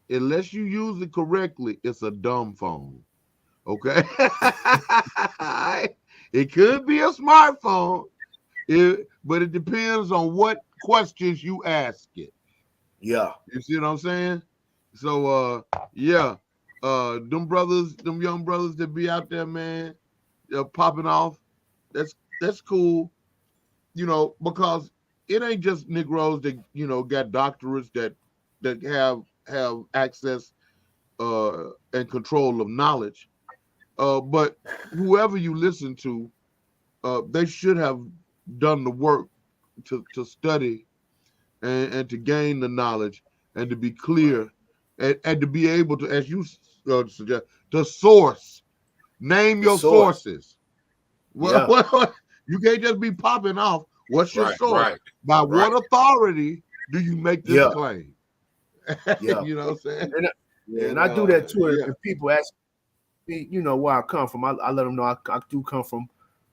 unless you use it correctly, it's a dumb phone. Okay. It could be a smartphone, but it depends on what questions you ask it. Yeah. You see what I'm saying? So them young brothers that be out there, man, popping off, that's cool, because it ain't just Negroes that got doctorates that have access and control of knowledge. But whoever you listen to, they should have done the work to study and to gain the knowledge and to be clear and to be able to, as you suggest, to source. Name your sources. What, you can't just be popping off. What's your source? Right. By what authority do you make this claim? Yeah. You know what I'm saying? And I do that too. If people ask me, where I come from, I let them know I do come from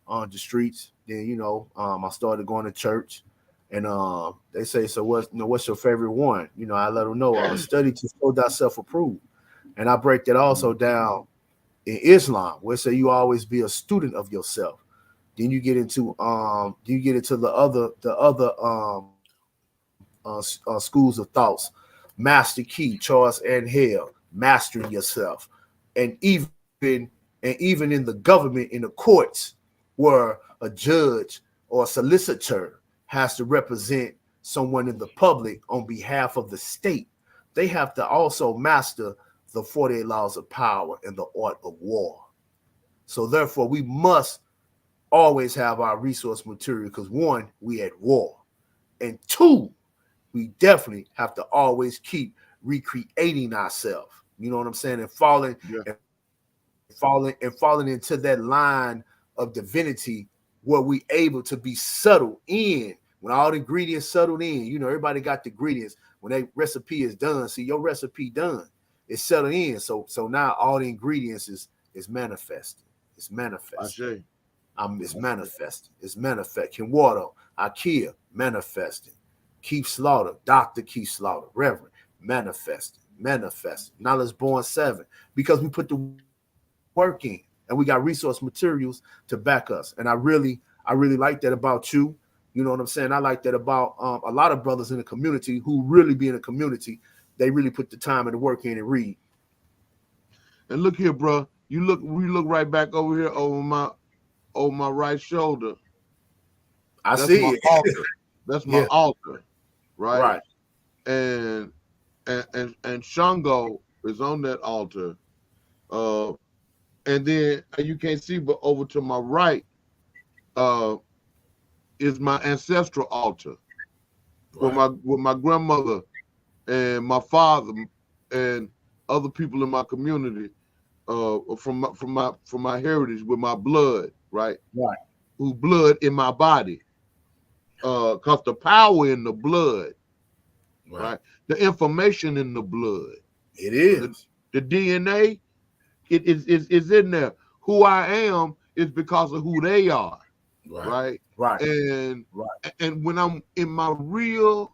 the streets. Then I started going to church, and they say, so what's your favorite one? I let them know study to show thyself approved, and I break that also down in Islam, where it say you always be a student of yourself. Then you get into the other schools of thoughts, Master Key, Charles and Hale, mastering yourself, and even in the government, in the courts, where a judge or a solicitor has to represent someone in the public on behalf of the state, they have to also master the 48 laws of power and the art of war. So therefore, we must always have our resource material, because one, we at war, and two, we definitely have to always keep recreating ourselves. You know what I'm saying? And falling into that line of divinity where we able to be subtle in when all the ingredients settled in, you know, everybody got the ingredients. When that recipe is done, see your recipe done, it's settled in. So now all the ingredients is manifesting. It's manifesting. It's manifesting. It's manifesting. Water, Akil, manifesting. Keith Slaughter, Dr. Keith Slaughter, Reverend, manifesting. Knowledge Born 7, because we put the work in and we got resource materials to back us. And I really like that about you. You know what I'm saying? I like that about a lot of brothers in the community who really be in the community. They really put the time and the work in and read. And look here, bro. We look right back over here over my right shoulder. I see my it. Altar. That's my altar, right? Right. And Shango is on that altar. And then you can't see, but over to my right is my ancestral altar, right, with my grandmother and my father and other people in my community, from my heritage, with my blood, right? Right. Whose blood in my body. Because the power in the blood, right? The information in the blood. It is. The DNA, it is in there. Who I am is because of who they are. Right. And when I'm in my real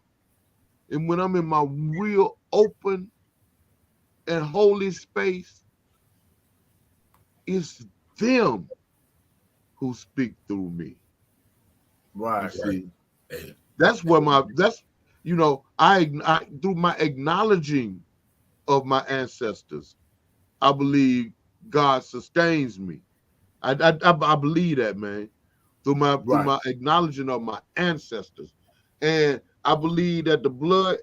open and holy space, it's them who speak through me. Right. See, that's where I through my acknowledging of my ancestors, I believe God sustains me. I believe that, man. Through my acknowledging of my ancestors. And I believe that the blood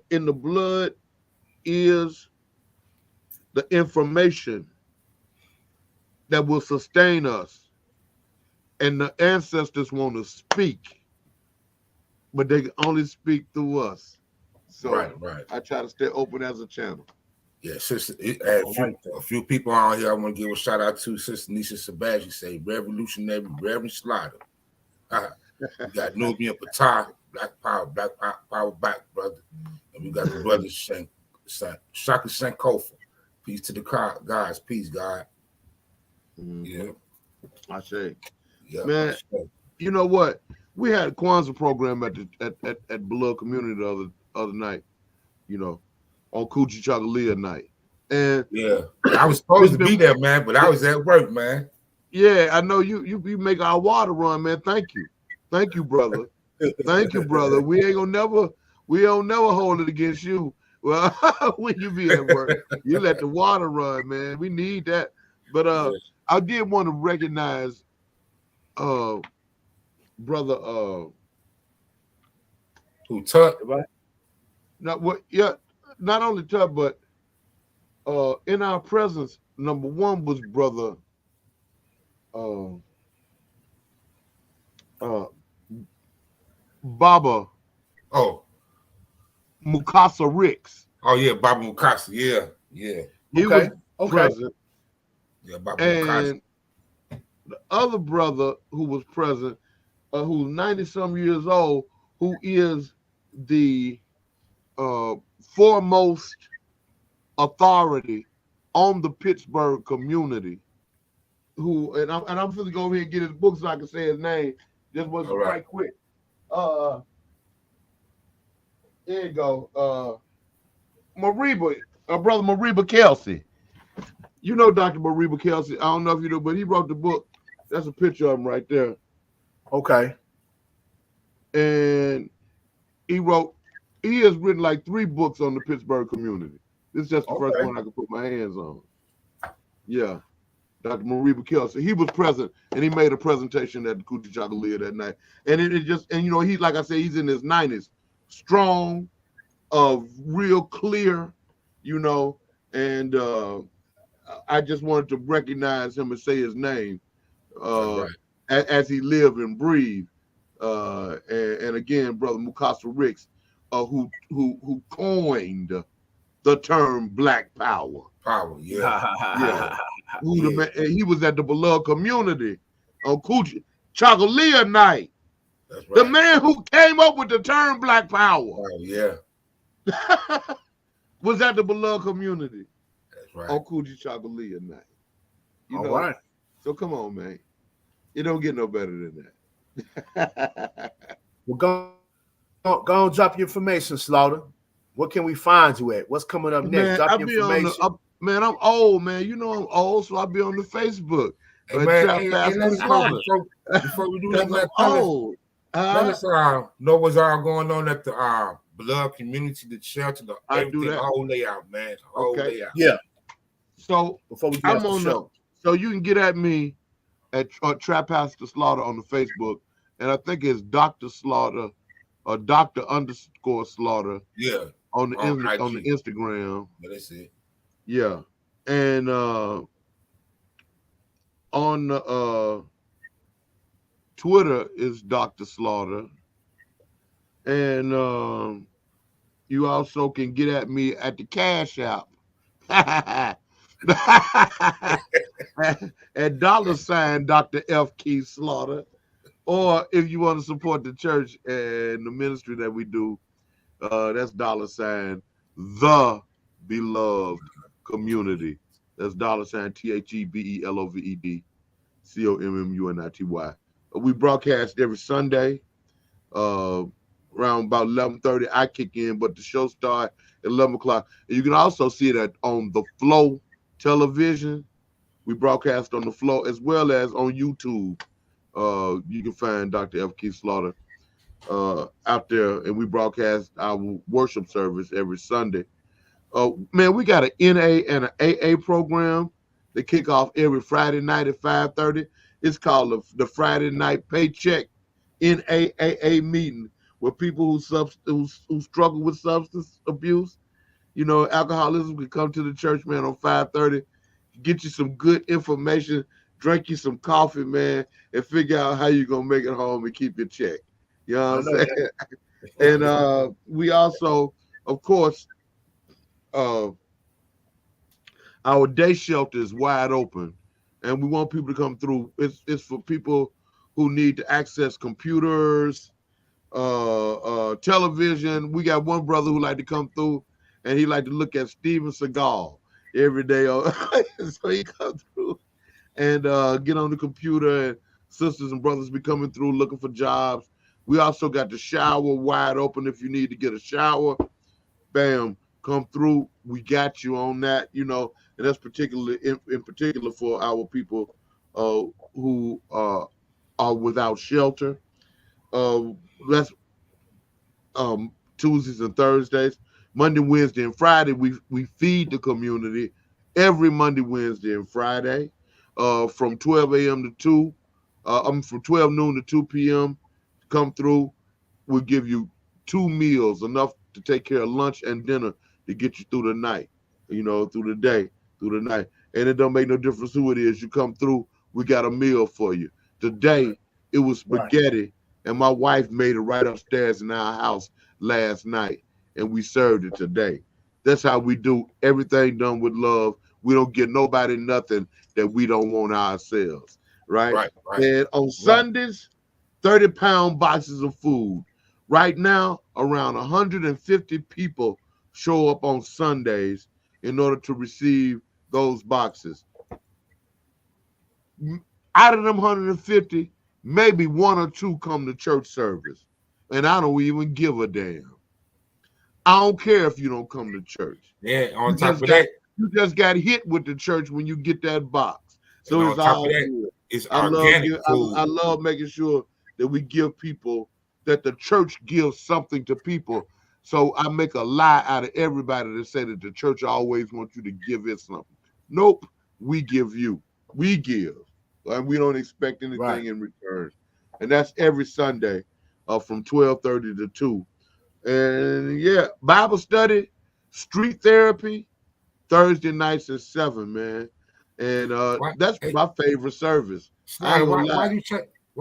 is the information that will sustain us. And the ancestors want to speak, but they can only speak through us. So I try to stay open as a channel. Yeah, sister, a few people on here I want to give a shout out to. Sister Nisha Sabaji say revolutionary Reverend Slaughter. We got Nubian Patah, Black Power, back, brother. And we got the brothers Shaka Sankofa. Peace to the guys. Peace, God. Yeah. I say. Yeah, man, you know what? We had a Kwanzaa program at Beloved Community the other night, you know, on Coochie Chocolate night. And yeah, I was supposed to be there, man, but I was at work, man. Yeah, I know you make our water run, man. Thank you, brother. Thank you, brother. We don't never hold it against you. Well, when you be at work, you let the water run, man. We need that. But I did want to recognize brother who Tut, right? Not only Tut, but in our presence, number one was brother Baba Mukasa Ricks. Oh yeah, Baba Mukasa. Yeah. He was present. Yeah, Baba Mukasa. The other brother who was present, who's 90-some years old, who is the foremost authority on the Pittsburgh community. And I'm going to go over here and get his book so I can say his name. Just was right quick. Here you go. Mariba, brother Mariba Kelsey. You know Dr. Mariba Kelsey. I don't know if you know, but he wrote the book. That's a picture of him right there. Okay. And he has written like 3 books on the Pittsburgh community. This is just the first one I could put my hands on. Yeah. Dr. Mariba Kelsey. He was present and he made a presentation at the Coochie Chocolate that night. And he, like I said, he's in his 90s. Strong, real clear, and I just wanted to recognize him and say his name as he lived and breathed. And again, brother Mukasa Ricks, who coined the term Black Power. Yeah. He was at the Beloved Community on Coochie Chocolate night. That's right. The man who came up with the term Black Power. Oh, yeah. Was at the beloved community. That's right. On Coogee Chocolate night. You All know? right. So come on, man. It don't get no better than that. Well, go and drop your information, Slaughter. What can we find you at? What's coming up next? Man, Drop your information. Man, I'm old, man. You know I'm old, so I'll be on the Facebook. Hey, man, before we do that, man, let us know what's all going on at the beloved community, the shelter, the whole layout, man. The whole layout. Yeah. So before we get I'm on the show. So you can get at me at Trap House to Slaughter on the Facebook, and I think it's Dr. Slaughter or Dr._Slaughter. Yeah. On the Instagram. Yeah, that's it. Yeah. And on Twitter is Dr. Slaughter. And you also can get at me at the Cash App. At $sign Dr. F. Key Slaughter. Or if you want to support the church and the ministry that we do, that's $sign the beloved community. That's $THEBELOVED COMMUNITY. We broadcast every Sunday around about 11:30. I kick in, but the show starts at 11 o'clock. And you can also see that on the Flow television. We broadcast on the Flow as well as on YouTube. You can find Dr. F. Keith Slaughter out there, and we broadcast our worship service every Sunday. Man, we got an NA and an AA program. They kick off every Friday night at 5:30. It's called the Friday Night Paycheck NAAA meeting, where people who struggle with substance abuse, alcoholism, can come to the church, man, on 5:30, get you some good information, drink you some coffee, man, and figure out how you're gonna make it home and keep your check. You know what I'm saying? And we also, of course, our day shelter is wide open, and we want people to come through. It's for people who need to access computers, television. We got one brother who like to come through, and he like to look at Steven Seagal every day. So he comes through and get on the computer, and sisters and brothers be coming through looking for jobs. We also got the shower wide open if you need to get a shower. Bam, come through. We got you on that, and that's particularly in particular for our people who are without shelter. That's Tuesdays and Thursdays. Monday, Wednesday, and Friday, we feed the community every Monday, Wednesday, and Friday from 12 a.m. to 2. From 12 noon to 2 p.m. Come through. We'll give you 2 meals, enough to take care of lunch and dinner to get you through the night, through the day, through the night. And it don't make no difference who it is. You come through, we got a meal for you. Today, it was spaghetti, and my wife made it right upstairs in our house last night, and we served it today. That's how we do everything, done with love. We don't give nobody nothing that we don't want ourselves, right? And on Sundays, 30-pound boxes of food. Right now, around 150 people show up on Sundays in order to receive those boxes. Out of them 150, maybe 1 or 2 come to church service, and I don't even give a damn. I don't care if you don't come to church. Yeah, on top of that, you just got hit with the church when you get that box. So it's all good. It's organic food. I love making sure that we give people, that the church gives something to people. So I make a lie out of everybody that say that the church always wants you to give it something. Nope, we give you. We give. And we don't expect anything in return. And that's every Sunday from 12:30 to 2. And Bible study, street therapy, Thursday nights at 7, man. And that's my favorite service. Why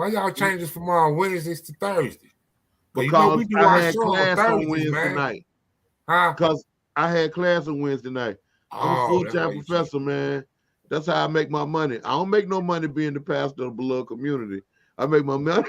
y'all change this from Wednesdays to Thursday? Because I had class on Wednesday night. Because I had class on Wednesday night. I'm a full-time professor, man. That's how I make my money. I don't make no money being the pastor of the beloved community. I make my money.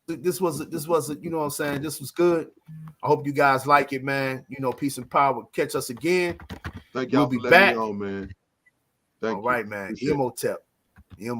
you know what I'm saying? This was good. I hope you guys like it, man. You know, peace and power. Catch us again. Thank y'all. We'll be back. Me on, man. All right, man. Imhotep. Yeah.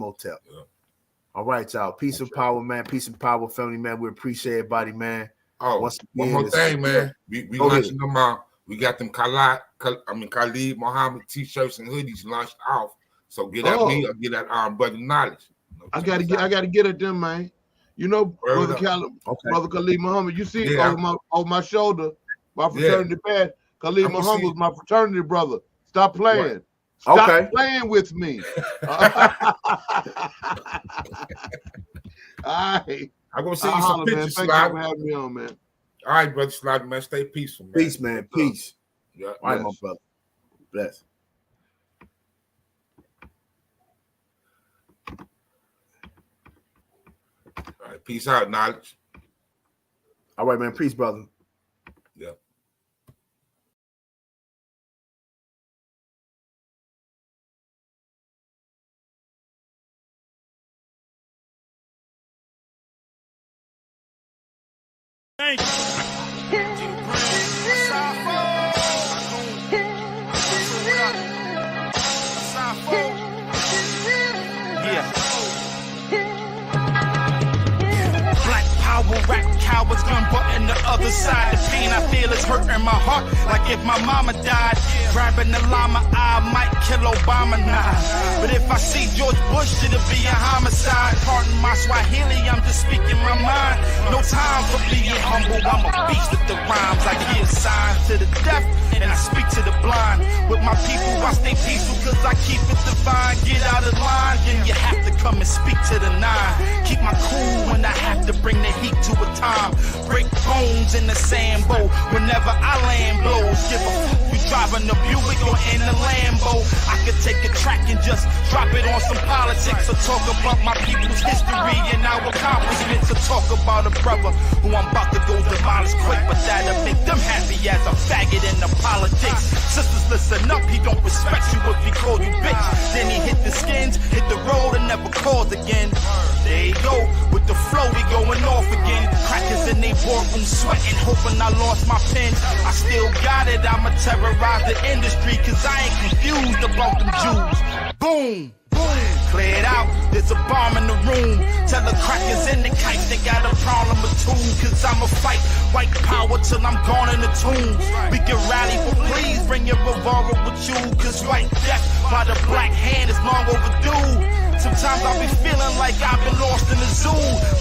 All right, y'all. Peace and power, man. Peace and power, family, man. We appreciate everybody, man. Oh, one more thing, man. We launching them out. We got them Khalid Muhammad t-shirts and hoodies launched off. So get at me or get at Brother Knowledge. I gotta get at them, man. You know, Brother Khalid Muhammad. You see over my shoulder, my fraternity pad. Khalid Muhammad was my fraternity brother. Stop playing. Right. Stop playing with me. All right. I'm gonna send you some pictures, Thank you for having me on, man. All right, Brother Slider, man. Stay peaceful, man. Peace, man. Peace. Yeah. All right, my brother. Bless. All right, peace out, Knowledge. All right, man. Peace, brother. Yeah. Thank you. Black power, rap cowards, gun button the other side. The pain I feel is hurting my heart, like if my mama died. Grabbing the llama, I might kill Obama now. But if I see George Bush, it'll be a homicide. Pardon my Swahili, I'm just speaking my mind. No time for being humble, I'm a beast with the rhymes. I give signs to the deaf, and I speak to the blind. With my people, I stay peaceful, cause I keep it divine. Get out of line, then you have to come and speak to the nine. Keep my cool when I have to bring the heat to a time. Break bones in the sand bowl whenever I land blows. Give a fuck, you driving the Buick or in the Lambo. I could take a track and just drop it on some politics, or talk about my people's history and our accomplishments, or talk about a brother who I'm about to go demolish quick, but that'll make them happy as a faggot in the politics. Sisters, listen up, he don't respect you if he call you bitch. Then he hit the skins, hit the road and never calls again. There you go, with the flow we going off again. Crackers in they boardroom sweating, hoping I lost my pen. I still got it, I'ma terrorize the industry, cause I ain't confused about them Jews. Boom, boom, clear it out, there's a bomb in the room. Tell the crackers in the kites they got a problem with two, cause I'ma fight white power till I'm gone in the tombs. We can rally, but please bring your revolver with you, cause white death by the black hand is long overdue. Sometimes I'll be feeling like I've been lost in the zoo.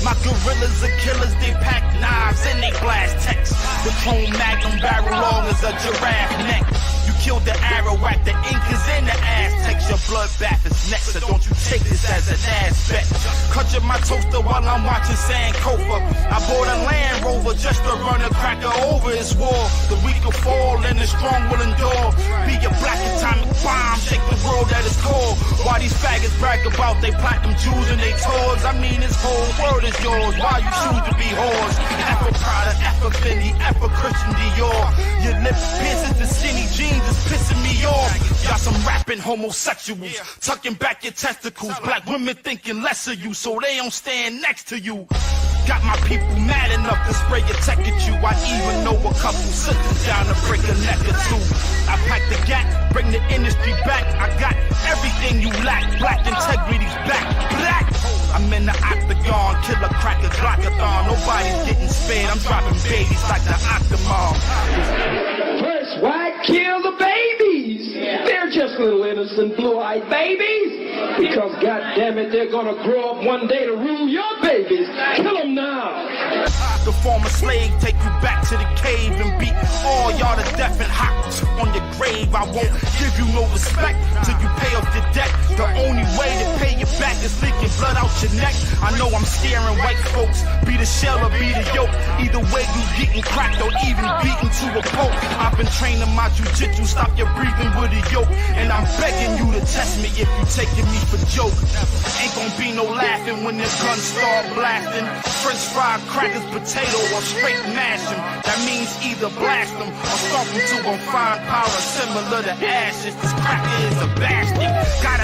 My gorillas are killers, they pack knives and they blast text. The chrome magnum barrel long as a giraffe neck. You killed the Arawak, the Incas and the Aztecs. Your bloodbath is next, so don't you take this as an aspect. Clutching my toaster while I'm watching Sankofa. I bought a Land Rover just to run a cracker over his wall. The weak will fall and the strong will endure. Be a black atomic bomb, shake the world at its core. Why these faggots brag about they platinum Jews and they tours? I mean, this whole world is yours. Why you choose to be whores? Afro Prada, Afro Fendi, Afro Christian Dior. Your lip pierces the skinny jeans is pissing me off. Y'all some rapping homosexuals, tucking back your testicles. Black women thinking less of you, so they don't stand next to you. Got my people mad enough to spray a tech at you. I even know a couple sisters down to break a neck or two. I pack the gap, bring the industry back. I got everything you lack. Black integrity's back. Black. I'm in the octagon, killer crackers, blockathon. Nobody's getting spared. I'm dropping babies like the Octomom. First, why kill the babies? They're just little innocent blue-eyed babies. Because, goddammit, they're gonna grow up one day to rule your babies. Kill them now. The former slave take you back to the cave and beat all y'all to death and hot on your grave. I won't give you no respect till you pay off your debt. The only way to pay you back is leaking blood out your neck. I know I'm scaring white folks. Be the shell or be the yoke. Either way you getting cracked or even beaten to a pulp. I've been training my jujitsu, stop your breathing with a yoke. And I'm begging you to test me if you taking me for joke. Ain't gonna be no laughing when the guns start blasting. French fried crackers, potato or straight mash them. That means either blast them or stomp them to a fine powder similar to ashes. This cracker is a bastard.